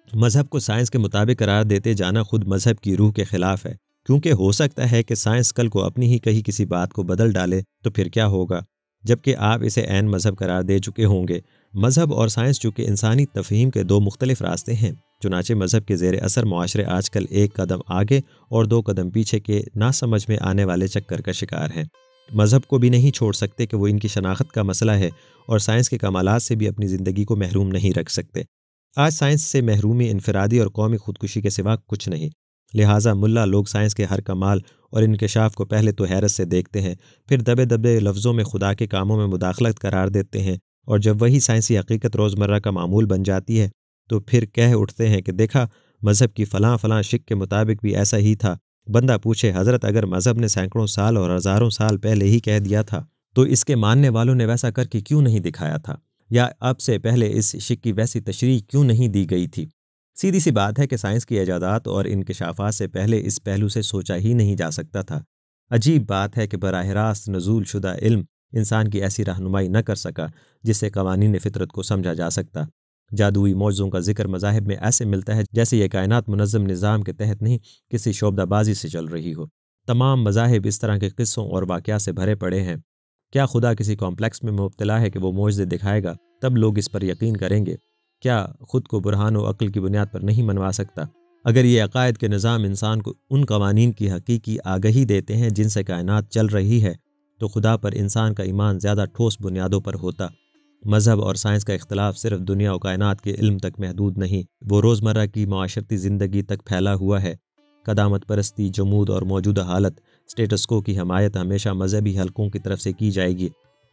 مذہب کو سائنس کے مطابق قرار دیتے جانا خود مذہب کی روح کے خلاف ہے، کیونکہ ہو سکتا ہے کہ سائنس کل کو اپنی ہی کہی کسی بات کو بدل ڈالے تو پھر کیا ہوگا، جبکہ آپ اسے عین مذہب قرار دے چکے ہوں گے۔ مذہب اور سائنس چونکہ انسانی تفہیم کے دو مختلف راستے ہیں، چنانچہ مذہب کے زیر اثر معاشرے آج کل ایک قدم آگے اور دو قدم پیچھے کے نہ سمجھ میں آنے والے چکر کا شکار ہیں۔ مذہب کو بھی نہیں چھوڑ سکتے کہ وہ ان کی شناخت کا مسئلہ ہے، اور سائنس کے کمالات سے بھی اپنی زندگی کو محروم نہیں رکھ سکتے۔ آج سائنس سے محرومی انفرادی اور قومی خودکشی کے سوا کچھ نہیں، لہٰذا ملا لوگ سائنس کے ہر کمال اور انکشاف کو پہلے تو حیرت سے دیکھتے ہیں، پھر دبے دبے لفظوں میں خدا کے کاموں میں مداخلت قرار دیتے ہیں، اور جب وہی سائنسی حقیقت روزمرہ کا معمول بن جاتی ہے تو پھر کہہ اٹھتے ہیں کہ دیکھا مذہب کی فلاں فلاں شک کے مطابق بھی ایسا ہی تھا۔ بندہ پوچھے حضرت اگر مذہب نے سینکڑوں سال اور ہزاروں سال پہلے ہی کہہ دیا تھا تو اس کے ماننے والوں نے ویسا کر کے کیوں نہیں دکھایا تھا، یا اب سے پہلے اس شک کی ویسی تشریح کیوں نہیں دی گئی تھی؟ سیدھی سی بات ہے کہ سائنس کی ایجادات اور انکشافات سے پہلے اس پہلو سے سوچا ہی نہیں جا سکتا تھا۔ عجیب بات ہے کہ براہ راست نزول شدہ علم انسان کی ایسی رہنمائی نہ کر سکا جس سے قوانین فطرت کو سمجھا جا سکتا۔ جادوئی معجزوں کا ذکر مذاہب میں ایسے ملتا ہے جیسے یہ کائنات منظم نظام کے تحت نہیں، کسی شعبدہ بازی سے چل رہی ہو۔ تمام مذاہب اس طرح کے قصوں اور واقعات سے بھرے پڑے ہیں۔ کیا خدا کسی کمپلیکس میں مبتلا ہے کہ وہ معجزے دکھائے گا تب لوگ اس پر یقین کریں گے؟ کیا خود کو برہان و عقل کی بنیاد پر نہیں منوا سکتا؟ اگر یہ عقائد کے نظام انسان کو ان قوانین کی حقیقی آگہی دیتے ہیں جن سے کائنات چل رہی ہے، تو خدا پر انسان کا ایمان زیادہ ٹھوس بنیادوں پر ہوتا۔ مذہب اور سائنس کا اختلاف صرف دنیا و کائنات کے علم تک محدود نہیں، وہ روزمرہ کی معاشرتی زندگی تک پھیلا ہوا ہے۔ قدامت پرستی، جمود اور موجودہ حالت سٹیٹس کو کی حمایت ہمیشہ مذہبی حلقوں کی طرف سے کی جائے گی۔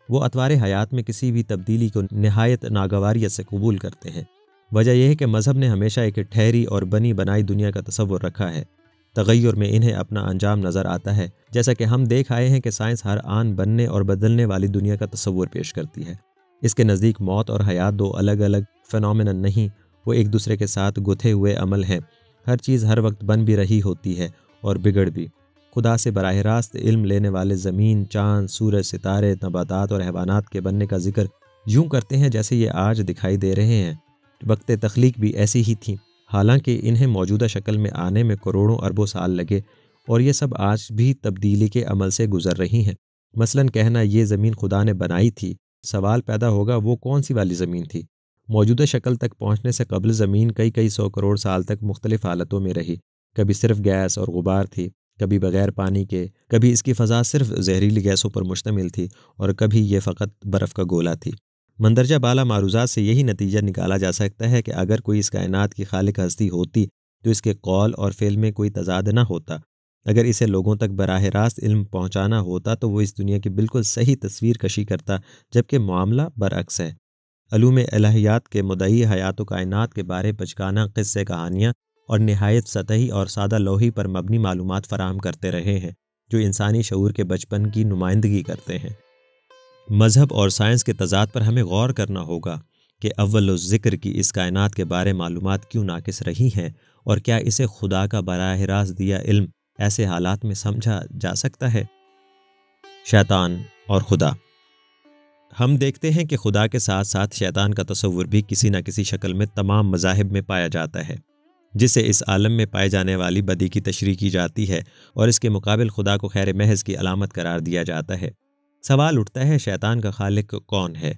وہ اطوار حیات میں کسی بھی تبدیلی کو نہایت ناگواریت سے قبول کرتے ہیں۔ وجہ یہ ہے کہ مذہب نے ہمیشہ ایک ٹھہری اور بنی بنائی دنیا کا تصور رکھا ہے۔ تغیر میں انہیں اپنا انجام نظر آتا ہے، جیسا کہ ہم دیکھ آئے ہیں کہ سائنس ہر آن بننے اور بدلنے والی دنیا کا تصور پیش کرتی ہے۔ اس کے نزدیک موت اور حیات دو الگ الگ فینومینن نہیں، وہ ایک دوسرے کے ساتھ گتھے ہوئے عمل ہیں۔ ہر چیز ہر وقت بن بھی رہی ہوتی ہے اور بگڑ بھی۔ خدا سے براہ راست علم لینے والے زمین، چاند، سورج، ستارے، نباتات اور حیوانات کے بننے کا ذکر یوں کرتے ہیں جیسے یہ آج دکھائی دے رہے ہیں۔ وقت تخلیق بھی ایسی ہی تھی، حالانکہ انہیں موجودہ شکل میں آنے میں کروڑوں اربوں سال لگے، اور یہ سب آج بھی تبدیلی کے عمل سے گزر رہی ہیں۔ مثلاً کہنا یہ زمین خدا نے بنائی تھی، سوال پیدا ہوگا وہ کون سی والی زمین تھی؟ موجودہ شکل تک پہنچنے سے قبل زمین کئی سو کروڑ سال تک مختلف حالتوں میں رہی۔ کبھی صرف گیس اور غبار تھی، کبھی بغیر پانی کے، کبھی اس کی فضا صرف زہریلی گیسوں پر مشتمل تھی، اور کبھی یہ فقط برف کا گولا تھی۔ مندرجہ بالا معروضات سے یہی نتیجہ نکالا جا سکتا ہے کہ اگر کوئی اس کائنات کی خالق ہستی ہوتی تو اس کے قول اور فعل میں کوئی تضاد نہ ہوتا۔ اگر اسے لوگوں تک براہ راست علم پہنچانا ہوتا تو وہ اس دنیا کی بالکل صحیح تصویر کشی کرتا، جبکہ معاملہ برعکس ہے۔ علوم الہیات کے مدعی حیات و کائنات کے بارے بچگانہ قصے کہانیاں اور نہایت سطحی اور سادہ لوحی پر مبنی معلومات فراہم کرتے رہے ہیں، جو انسانی شعور کے بچپن کی نمائندگی کرتے ہیں۔ مذہب اور سائنس کے تضاد پر ہمیں غور کرنا ہوگا کہ اول الذکر کی اس کائنات کے بارے معلومات کیوں ناقص رہی ہیں، اور کیا اسے خدا کا براہ راست دیا علم ایسے حالات میں سمجھا جا سکتا ہے؟ شیطان اور خدا۔ ہم دیکھتے ہیں کہ خدا کے ساتھ ساتھ شیطان کا تصور بھی کسی نہ کسی شکل میں تمام مذاہب میں پایا جاتا ہے، جس سے اس عالم میں پائے جانے والی بدی کی تشریح کی جاتی ہے اور اس کے مقابل خدا کو خیر محض کی علامت قرار دیا جاتا ہے۔ سوال اٹھتا ہے شیطان کا خالق کون ہے؟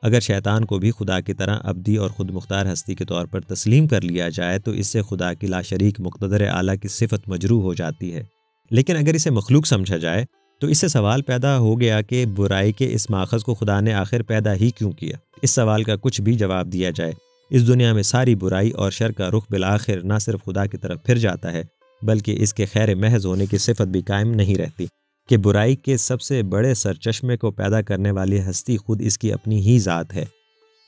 اگر شیطان کو بھی خدا کی طرح ابدی اور خود مختار ہستی کے طور پر تسلیم کر لیا جائے تو اس سے خدا کی لاشریک مقتدر اعلیٰ کی صفت مجروح ہو جاتی ہے۔ لیکن اگر اسے مخلوق سمجھا جائے تو اس سے سوال پیدا ہو گیا کہ برائی کے اس ماخذ کو خدا نے آخر پیدا ہی کیوں کیا؟ اس سوال کا کچھ بھی جواب دیا جائے، اس دنیا میں ساری برائی اور شر کا رخ بالآخر نہ صرف خدا کی طرف پھر جاتا ہے، بلکہ اس کے خیر محض ہونے کی صفت بھی قائم نہیں رہتی کہ برائی کے سب سے بڑے سرچشمے کو پیدا کرنے والی ہستی خود اس کی اپنی ہی ذات ہے۔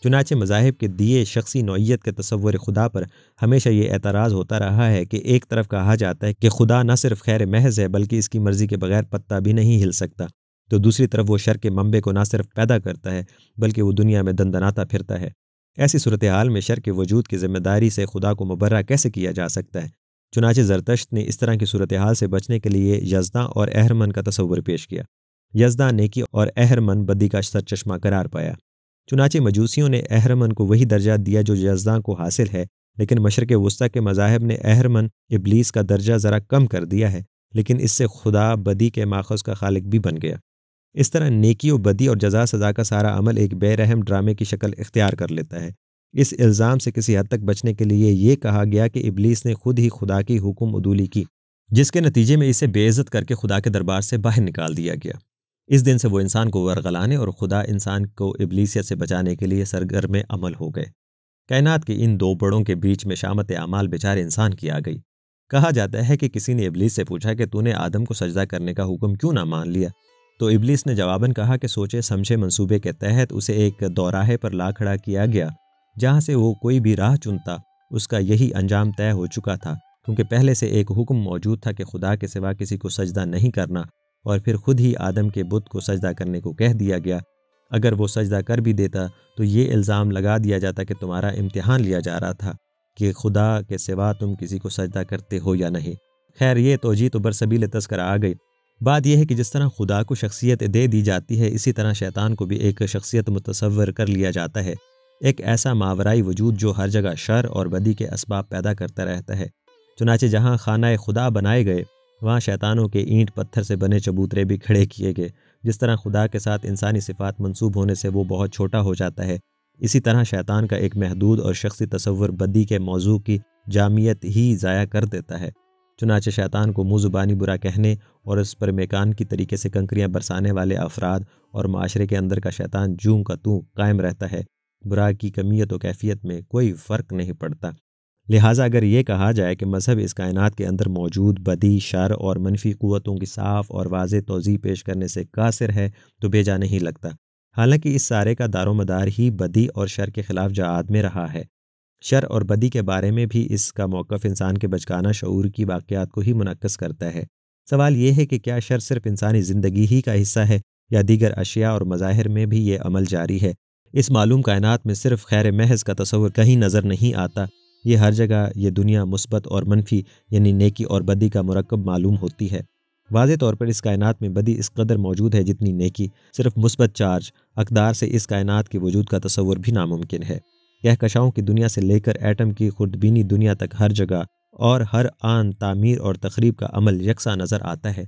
چنانچہ مذاہب کے دیے شخصی نوعیت کے تصور خدا پر ہمیشہ یہ اعتراض ہوتا رہا ہے کہ ایک طرف کہا جاتا ہے کہ خدا نہ صرف خیر محض ہے بلکہ اس کی مرضی کے بغیر پتہ بھی نہیں ہل سکتا، تو دوسری طرف وہ شر کے منبع کو نہ صرف پیدا کرتا ہے بلکہ وہ دنیا میں دندناتا پھرتا ہے۔ ایسی صورتحال میں شر کے وجود کی ذمہ داری سے خدا کو مبرہ کیسے کیا جا سکتا ہے؟ چنانچہ زرتشت نے اس طرح کی صورتحال سے بچنے کے لیے یزداں اور اہرمن کا تصور پیش کیا۔ یزداں نیکی اور اہرمن بدی کا سرچشمہ قرار پایا۔ چنانچہ مجوسیوں نے اہرمن کو وہی درجہ دیا جو یزداں کو حاصل ہے، لیکن مشرق وسطیٰ کے مذاہب نے اہرمن ابلیس کا درجہ ذرا کم کر دیا ہے، لیکن اس سے خدا بدی کے ماخذ کا خالق بھی بن گیا۔ اس طرح نیکی و بدی اور جزا سزا کا سارا عمل ایک بے رحم ڈرامے کی شکل اختیار کر لیتا ہے۔ اس الزام سے کسی حد تک بچنے کے لیے یہ کہا گیا کہ ابلیس نے خود ہی خدا کی حکم عدولی کی، جس کے نتیجے میں اسے بے عزت کر کے خدا کے دربار سے باہر نکال دیا گیا۔ اس دن سے وہ انسان کو ورغلانے اور خدا انسان کو ابلیسیت سے بچانے کے لیے سرگرم عمل ہو گئے۔ کائنات کے ان دو بڑوں کے بیچ میں شامت اعمال بیچارے انسان کی آ گئی۔ کہا جاتا ہے کہ کسی نے ابلیس سے پوچھا کہ تو نے آدم کو سجدہ کرنے کا حکم کیوں نہ مان لیا؟ تو ابلیس نے جواباً کہا کہ سوچے سمجھے منصوبے کے تحت اسے ایک دوراہے پر لا کھڑا کیا گیا، جہاں سے وہ کوئی بھی راہ چنتا اس کا یہی انجام طے ہو چکا تھا، کیونکہ پہلے سے ایک حکم موجود تھا کہ خدا کے سوا کسی کو سجدہ نہیں کرنا، اور پھر خود ہی آدم کے بت کو سجدہ کرنے کو کہہ دیا گیا۔ اگر وہ سجدہ کر بھی دیتا تو یہ الزام لگا دیا جاتا کہ تمہارا امتحان لیا جا رہا تھا، کہ خدا کے سوا تم کسی کو سجدہ کرتے ہو یا نہیں۔ خیر یہ توجیہ تو برسبیل تذکرہ آ گئی۔ بات یہ ہے کہ جس طرح خدا کو شخصیت دے دی جاتی ہے، اسی طرح شیطان کو بھی ایک شخصیت متصور کر لیا جاتا ہے، ایک ایسا ماورائی وجود جو ہر جگہ شر اور بدی کے اسباب پیدا کرتا رہتا ہے۔ چنانچہ جہاں خانہ خدا بنائے گئے، وہاں شیطانوں کے اینٹ پتھر سے بنے چبوترے بھی کھڑے کیے گئے۔ جس طرح خدا کے ساتھ انسانی صفات منسوب ہونے سے وہ بہت چھوٹا ہو جاتا ہے، اسی طرح شیطان کا ایک محدود اور شخصی تصور بدی کے موضوع کی جامعیت ہی ضائع کر دیتا ہے۔ چنانچہ شیطان کو منہ زبانی برا کہنے اور اس پر میکان کی طریقے سے کنکریاں برسانے والے افراد اور معاشرے کے اندر کا شیطان جوں کا توں قائم رہتا ہے۔ برا کی کمیت و کیفیت میں کوئی فرق نہیں پڑتا۔ لہٰذا اگر یہ کہا جائے کہ مذہب اس کائنات کے اندر موجود بدی، شر اور منفی قوتوں کی صاف اور واضح توضیح پیش کرنے سے قاصر ہے تو بیجا نہیں لگتا، حالانکہ اس سارے کا دار و مدار ہی بدی اور شر کے خلاف جہاد میں رہا ہے۔ شر اور بدی کے بارے میں بھی اس کا موقف انسان کے بچگانہ شعور کی واقعات کو ہی منعکس کرتا ہے۔ سوال یہ ہے کہ کیا شر صرف انسانی زندگی ہی کا حصہ ہے یا دیگر اشیاء اور مظاہر میں بھی یہ عمل جاری ہے؟ اس معلوم کائنات میں صرف خیر محض کا تصور کہیں نظر نہیں آتا، یہ ہر جگہ یہ دنیا مثبت اور منفی یعنی نیکی اور بدی کا مرکب معلوم ہوتی ہے۔ واضح طور پر اس کائنات میں بدی اس قدر موجود ہے جتنی نیکی، صرف مثبت چارج اقدار سے اس کائنات کے وجود کا تصور بھی ناممکن ہے۔ کہکشاؤں کی دنیا سے لے کر ایٹم کی خوردبینی دنیا تک ہر جگہ اور ہر آن تعمیر اور تخریب کا عمل یکساں نظر آتا ہے۔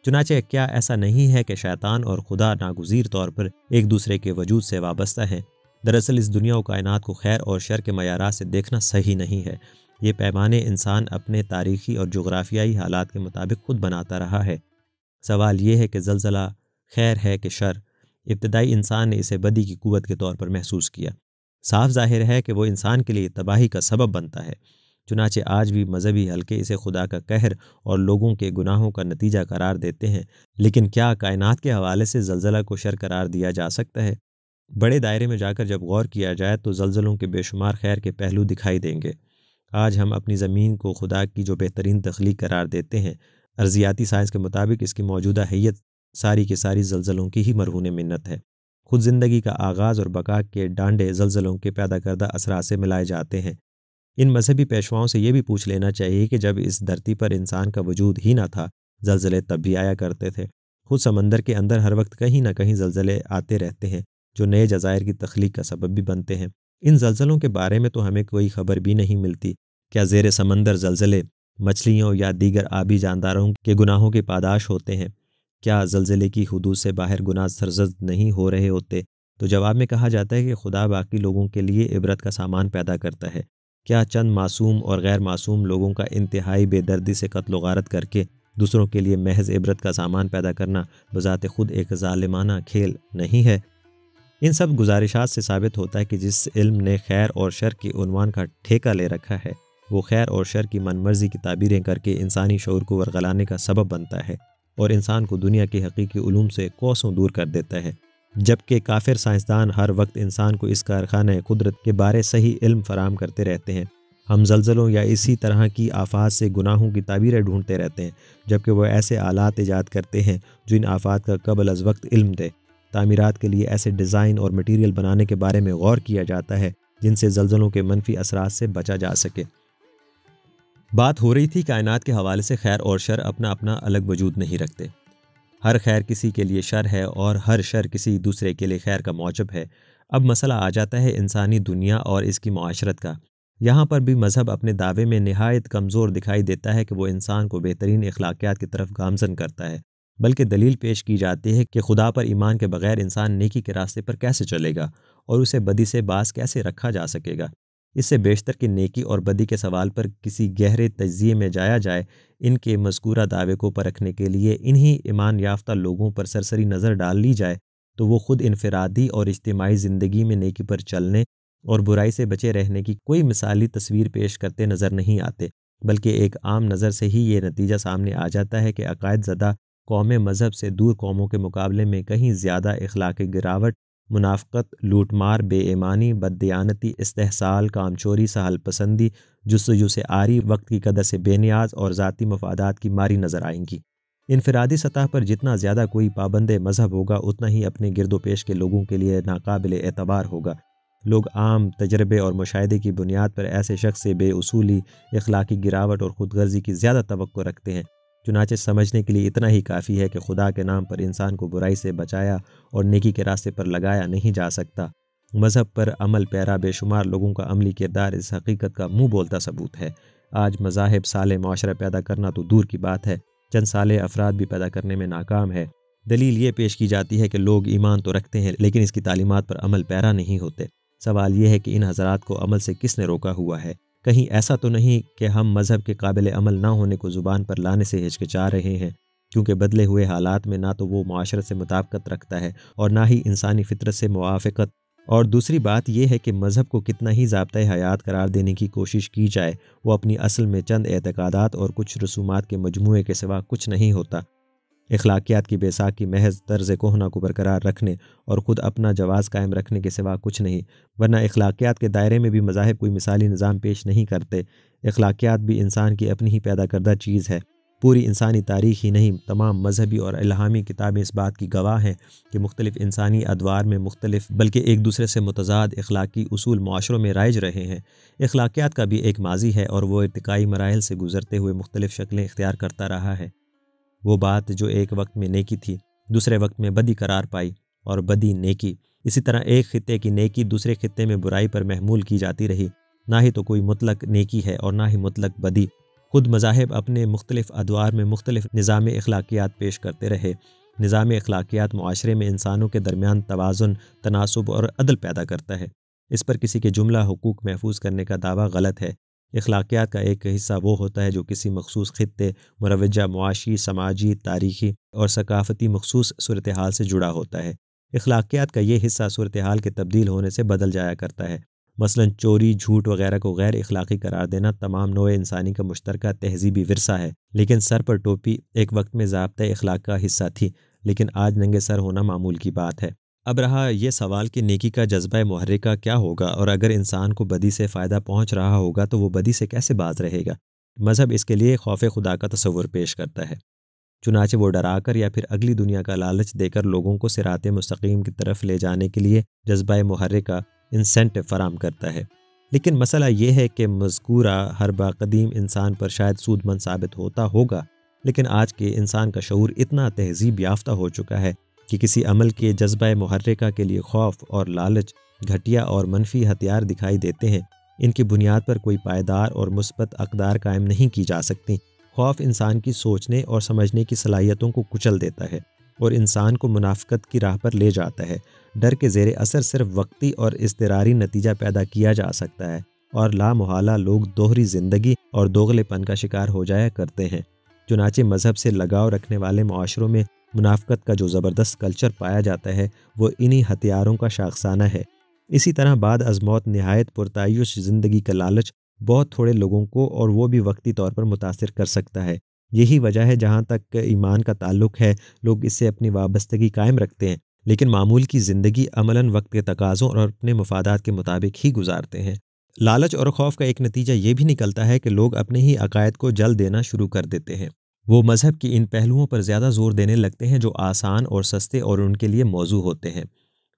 چنانچہ کیا ایسا نہیں ہے کہ شیطان اور خدا ناگزیر طور پر ایک دوسرے کے وجود سے وابستہ ہیں؟ دراصل اس دنیا و کائنات کو خیر اور شر کے معیارات سے دیکھنا صحیح نہیں ہے۔ یہ پیمانے انسان اپنے تاریخی اور جغرافیائی حالات کے مطابق خود بناتا رہا ہے۔ سوال یہ ہے کہ زلزلہ خیر ہے کہ شر؟ ابتدائی انسان نے اسے بدی کی قوت کے طور پر محسوس کیا۔ صاف ظاہر ہے کہ وہ انسان کے لیے تباہی کا سبب بنتا ہے۔ چنانچہ آج بھی مذہبی حلقے اسے خدا کا قہر اور لوگوں کے گناہوں کا نتیجہ قرار دیتے ہیں، لیکن کیا کائنات کے حوالے سے زلزلہ کو شر قرار دیا جا سکتا ہے؟ بڑے دائرے میں جا کر جب غور کیا جائے تو زلزلوں کے بے شمار خیر کے پہلو دکھائی دیں گے۔ آج ہم اپنی زمین کو خدا کی جو بہترین تخلیق قرار دیتے ہیں، ارضیاتی سائنس کے مطابق اس کی موجودہ حیت ساری کی ساری زلزلوں کی ہی مرہون منت ہے۔ خود زندگی کا آغاز اور بقا کے ڈانڈے زلزلوں کے پیدا کردہ اثرات سے ملائے جاتے ہیں۔ ان مذہبی پیشواؤں سے یہ بھی پوچھ لینا چاہیے کہ جب اس دھرتی پر انسان کا وجود ہی نہ تھا، زلزلے تب بھی آیا کرتے تھے۔ خود سمندر کے اندر ہر وقت کہیں نہ کہیں زلزلے آتے رہتے ہیں جو نئے جزائر کی تخلیق کا سبب بھی بنتے ہیں۔ ان زلزلوں کے بارے میں تو ہمیں کوئی خبر بھی نہیں ملتی۔ کیا زیر سمندر زلزلے مچھلیوں یا دیگر آبی جانداروں کے گناہوں کی پاداش ہوتے ہیں؟ کیا زلزلے کی حدود سے باہر گناہ سرزد نہیں ہو رہے ہوتے؟ تو جواب میں کہا جاتا ہے کہ خدا باقی لوگوں کے لیے عبرت کا سامان پیدا کرتا ہے۔ کیا چند معصوم اور غیر معصوم لوگوں کا انتہائی بے دردی سے قتل و غارت کر کے دوسروں کے لیے محض عبرت کا سامان پیدا کرنا بذات خود ایک ظالمانہ کھیل نہیں ہے؟ ان سب گزارشات سے ثابت ہوتا ہے کہ جس علم نے خیر اور شر کے عنوان کا ٹھیکہ لے رکھا ہے، وہ خیر اور شر کی من مرضی کی تعبیریں کر کے انسانی شعور کو ورغلانے کا سبب بنتا ہے اور انسان کو دنیا کی حقیقی علوم سے کوسوں دور کر دیتا ہے، جبکہ کافر سائنسدان ہر وقت انسان کو اس کارخانہ قدرت کے بارے صحیح علم فراہم کرتے رہتے ہیں۔ ہم زلزلوں یا اسی طرح کی آفات سے گناہوں کی تعبیریں ڈھونڈتے رہتے ہیں، جبکہ وہ ایسے آلات ایجاد کرتے ہیں جو ان آفات کا قبل از وقت علم دے۔ تعمیرات کے لیے ایسے ڈیزائن اور مٹیریل بنانے کے بارے میں غور کیا جاتا ہے جن سے زلزلوں کے منفی اثرات سے بچا جا سکے۔ بات ہو رہی تھی کائنات کے حوالے سے خیر اور شر اپنا اپنا الگ وجود نہیں رکھتے۔ ہر خیر کسی کے لیے شر ہے اور ہر شر کسی دوسرے کے لیے خیر کا موجب ہے۔ اب مسئلہ آ جاتا ہے انسانی دنیا اور اس کی معاشرت کا۔ یہاں پر بھی مذہب اپنے دعوے میں نہایت کمزور دکھائی دیتا ہے کہ وہ انسان کو بہترین اخلاقیات کی طرف گامزن کرتا ہے، بلکہ دلیل پیش کی جاتی ہے کہ خدا پر ایمان کے بغیر انسان نیکی کے راستے پر کیسے چلے گا اور اسے بدی سے باز کیسے رکھا جا سکے گا۔ اس سے بیشتر کہ نیکی اور بدی کے سوال پر کسی گہرے تجزیے میں جایا جائے، ان کے مذکورہ دعوے کو پرکھنے کے لیے انہی ایمان یافتہ لوگوں پر سرسری نظر ڈال لی جائے تو وہ خود انفرادی اور اجتماعی زندگی میں نیکی پر چلنے اور برائی سے بچے رہنے کی کوئی مثالی تصویر پیش کرتے نظر نہیں آتے، بلکہ ایک عام نظر سے ہی یہ نتیجہ سامنے آ جاتا ہے کہ عقائد زدہ قومیں مذہب سے دور قوموں کے مقابلے میں کہیں زیادہ اخلاقی گراوٹ، منافقت، لوٹ مار، بے ایمانی، بددیانتی، استحصال، کامچوری، سہل پسندی، جستجو سے عاری، وقت کی قدر سے بے نیاز اور ذاتی مفادات کی ماری نظر آئیں گی۔ انفرادی سطح پر جتنا زیادہ کوئی پابند مذہب ہوگا اتنا ہی اپنے گرد و پیش کے لوگوں کے لیے ناقابل اعتبار ہوگا۔ لوگ عام تجربے اور مشاہدے کی بنیاد پر ایسے شخص سے بے اصولی، اخلاقی گراوٹ اور خود غرضی کی زیادہ توقع رکھتے ہیں۔ چنانچہ سمجھنے کے لیے اتنا ہی کافی ہے کہ خدا کے نام پر انسان کو برائی سے بچایا اور نیکی کے راستے پر لگایا نہیں جا سکتا۔ مذہب پر عمل پیرا بے شمار لوگوں کا عملی کردار اس حقیقت کا منہ بولتا ثبوت ہے۔ آج مذاہب صالح معاشرہ پیدا کرنا تو دور کی بات ہے، چند صالح افراد بھی پیدا کرنے میں ناکام ہے۔ دلیل یہ پیش کی جاتی ہے کہ لوگ ایمان تو رکھتے ہیں لیکن اس کی تعلیمات پر عمل پیرا نہیں ہوتے۔ سوال یہ ہے کہ ان حضرات کو عمل سے کس نے روکا ہوا ہے؟ کہیں ایسا تو نہیں کہ ہم مذہب کے قابل عمل نہ ہونے کو زبان پر لانے سے ہچکچا رہے ہیں، کیونکہ بدلے ہوئے حالات میں نہ تو وہ معاشرت سے مطابقت رکھتا ہے اور نہ ہی انسانی فطرت سے موافقت۔ اور دوسری بات یہ ہے کہ مذہب کو کتنا ہی ضابطۂ حیات قرار دینے کی کوشش کی جائے، وہ اپنی اصل میں چند اعتقادات اور کچھ رسومات کے مجموعے کے سوا کچھ نہیں ہوتا۔ اخلاقیات کی بیساکھ کی محض طرز کہنا کو برقرار رکھنے اور خود اپنا جواز قائم رکھنے کے سوا کچھ نہیں، ورنہ اخلاقیات کے دائرے میں بھی مذاہب کوئی مثالی نظام پیش نہیں کرتے۔ اخلاقیات بھی انسان کی اپنی ہی پیدا کردہ چیز ہے۔ پوری انسانی تاریخ ہی نہیں، تمام مذہبی اور الہامی کتابیں اس بات کی گواہ ہیں کہ مختلف انسانی ادوار میں مختلف بلکہ ایک دوسرے سے متضاد اخلاقی اصول معاشروں میں رائج رہے ہیں۔ اخلاقیات کا بھی ایک ماضی ہے اور وہ ارتقائی مراحل سے گزرتے ہوئے مختلف شکلیں اختیار کرتا رہا ہے۔ وہ بات جو ایک وقت میں نیکی تھی دوسرے وقت میں بدی قرار پائی، اور بدی نیکی۔ اسی طرح ایک خطے کی نیکی دوسرے خطے میں برائی پر محمول کی جاتی رہی۔ نہ ہی تو کوئی مطلق نیکی ہے اور نہ ہی مطلق بدی۔ خود مذاہب اپنے مختلف ادوار میں مختلف نظام اخلاقیات پیش کرتے رہے۔ نظام اخلاقیات معاشرے میں انسانوں کے درمیان توازن، تناسب اور عدل پیدا کرتا ہے۔ اس پر کسی کے جملہ حقوق محفوظ کرنے کا دعویٰ غلط ہے۔ اخلاقیات کا ایک حصہ وہ ہوتا ہے جو کسی مخصوص خطے، مروجہ معاشی، سماجی، تاریخی اور ثقافتی مخصوص صورتحال سے جڑا ہوتا ہے۔ اخلاقیات کا یہ حصہ صورتحال کے تبدیل ہونے سے بدل جایا کرتا ہے۔ مثلاً چوری، جھوٹ وغیرہ کو غیر اخلاقی قرار دینا تمام نوع انسانی کا مشترکہ تہذیبی ورثہ ہے، لیکن سر پر ٹوپی ایک وقت میں ضابطۂ اخلاق کا حصہ تھی، لیکن آج ننگے سر ہونا معمول کی بات ہے۔ اب رہا یہ سوال کہ نیکی کا جذبہ محرکہ کیا ہوگا، اور اگر انسان کو بدی سے فائدہ پہنچ رہا ہوگا تو وہ بدی سے کیسے باز رہے گا؟ مذہب اس کے لیے خوف خدا کا تصور پیش کرتا ہے، چنانچہ وہ ڈرا کر یا پھر اگلی دنیا کا لالچ دے کر لوگوں کو صراط مستقیم کی طرف لے جانے کے لیے جذبہ محرکہ انسینٹو فراہم کرتا ہے۔ لیکن مسئلہ یہ ہے کہ مذکورہ ہر باقدیم انسان پر شاید سود مند ثابت ہوتا ہوگا، لیکن آج کے انسان کا شعور اتنا تہذیب یافتہ ہو چکا ہے کہ کسی عمل کے جذبہ محرکہ کے لیے خوف اور لالچ گھٹیا اور منفی ہتھیار دکھائی دیتے ہیں۔ ان کی بنیاد پر کوئی پائیدار اور مثبت اقدار قائم نہیں کی جا سکتی۔ خوف انسان کی سوچنے اور سمجھنے کی صلاحیتوں کو کچل دیتا ہے اور انسان کو منافقت کی راہ پر لے جاتا ہے۔ ڈر کے زیر اثر صرف وقتی اور اضطراری نتیجہ پیدا کیا جا سکتا ہے، اور لا محالہ لوگ دوہری زندگی اور دوغلے پن کا شکار ہو جایا کرتے ہیں۔ چنانچہ مذہب سے لگاؤ رکھنے والے معاشروں میں منافقت کا جو زبردست کلچر پایا جاتا ہے وہ انہی ہتھیاروں کا شاخسانہ ہے۔ اسی طرح بعد از موت نہایت پرتعیش زندگی کا لالچ بہت تھوڑے لوگوں کو، اور وہ بھی وقتی طور پر، متاثر کر سکتا ہے۔ یہی وجہ ہے جہاں تک ایمان کا تعلق ہے لوگ اس سے اپنی وابستگی قائم رکھتے ہیں، لیکن معمول کی زندگی عملاً وقت کے تقاضوں اور اپنے مفادات کے مطابق ہی گزارتے ہیں۔ لالچ اور خوف کا ایک نتیجہ یہ بھی نکلتا ہے کہ لوگ اپنے ہی عقائد کو جل دینا شروع کر دیتے ہیں۔ وہ مذہب کی ان پہلوؤں پر زیادہ زور دینے لگتے ہیں جو آسان اور سستے اور ان کے لیے موزوں ہوتے ہیں۔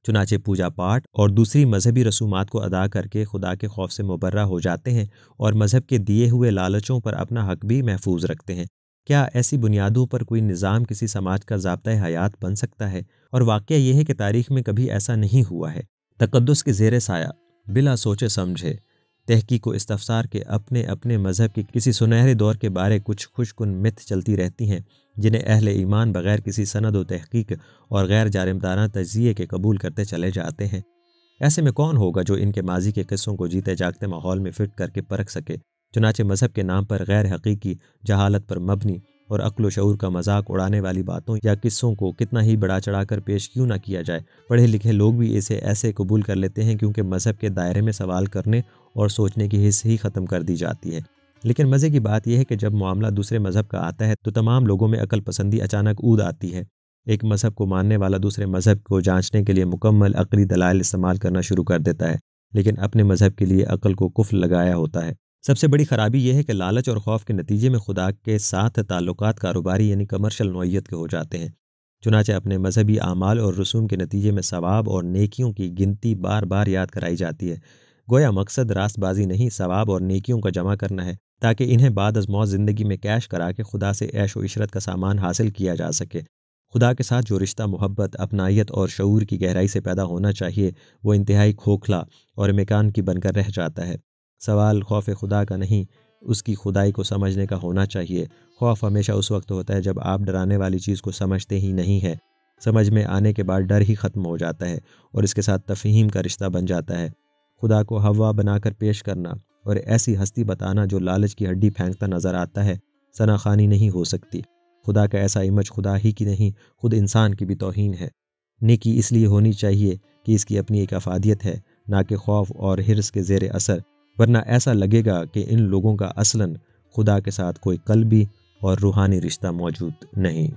چنانچہ پوجا پاٹ اور دوسری مذہبی رسومات کو ادا کر کے خدا کے خوف سے مبرہ ہو جاتے ہیں اور مذہب کے دیے ہوئے لالچوں پر اپنا حق بھی محفوظ رکھتے ہیں۔ کیا ایسی بنیادوں پر کوئی نظام کسی سماج کا ضابطۂ حیات بن سکتا ہے؟ اور واقعہ یہ ہے کہ تاریخ میں کبھی ایسا نہیں ہوا ہے۔ تقدس کے زیر سایہ بلا سوچے سمجھے تحقیق و استفسار کے اپنے اپنے مذہب کے کسی سنہرے دور کے بارے کچھ خوش کن مت چلتی رہتی ہیں، جنہیں اہل ایمان بغیر کسی سند و تحقیق اور غیر جانبدارانہ تجزیے کے قبول کرتے چلے جاتے ہیں۔ ایسے میں کون ہوگا جو ان کے ماضی کے قصوں کو جیتے جاگتے ماحول میں فٹ کر کے پرکھ سکے؟ چنانچہ مذہب کے نام پر غیر حقیقی، جہالت پر مبنی اور عقل و شعور کا مذاق اڑانے والی باتوں یا قصوں کو کتنا ہی بڑا چڑھا کر پیش کیوں نہ کیا جائے، پڑھے لکھے لوگ بھی اسے ایسے قبول کر لیتے ہیں کیونکہ مذہب کے دائرے میں سوال کرنے اور سوچنے کی حص ہی ختم کر دی جاتی ہے۔ لیکن مزے کی بات یہ ہے کہ جب معاملہ دوسرے مذہب کا آتا ہے تو تمام لوگوں میں عقل پسندی اچانک اود آتی ہے۔ ایک مذہب کو ماننے والا دوسرے مذہب کو جانچنے کے لیے مکمل عقلی دلائل استعمال کرنا شروع کر دیتا ہے، لیکن اپنے مذہب کے لیے عقل کو کفر لگایا ہوتا ہے۔ سب سے بڑی خرابی یہ ہے کہ لالچ اور خوف کے نتیجے میں خدا کے ساتھ تعلقات کاروباری یعنی کمرشل نوعیت کے ہو جاتے ہیں۔ چنانچہ اپنے مذہبی اعمال اور رسوم کے نتیجے میں ثواب اور نیکیوں کی گنتی بار بار یاد کرائی جاتی ہے۔ گویا مقصد راست بازی نہیں، ثواب اور نیکیوں کا جمع کرنا ہے، تاکہ انہیں بعد از موت زندگی میں کیش کرا کے خدا سے عیش و عشرت کا سامان حاصل کیا جا سکے۔ خدا کے ساتھ جو رشتہ محبت، اپنائیت اور شعور کی گہرائی سے پیدا ہونا چاہیے، وہ انتہائی کھوکھلا اور مکان کی بن کر رہ جاتا ہے۔ سوال خوف خدا کا نہیں، اس کی خدائی کو سمجھنے کا ہونا چاہیے۔ خوف ہمیشہ اس وقت ہوتا ہے جب آپ ڈرانے والی چیز کو سمجھتے ہی نہیں ہیں۔ سمجھ میں آنے کے بعد ڈر ہی ختم ہو جاتا ہے اور اس کے ساتھ تفہیم کا رشتہ بن جاتا ہے۔ خدا کو حوا بنا کر پیش کرنا اور ایسی ہستی بتانا جو لالچ کی ہڈی پھینکتا نظر آتا ہے، ثناخوانی نہیں ہو سکتی۔ خدا کا ایسا امیج خدا ہی کی نہیں، خود انسان کی بھی توہین ہے۔ نیکی اس لیے ہونی چاہیے کہ اس کی اپنی ایک افادیت ہے، نہ کہ خوف اور حرص کے زیر اثر، ورنہ ایسا لگے گا کہ ان لوگوں کا اصلاً خدا کے ساتھ کوئی قلبی اور روحانی رشتہ موجود نہیں۔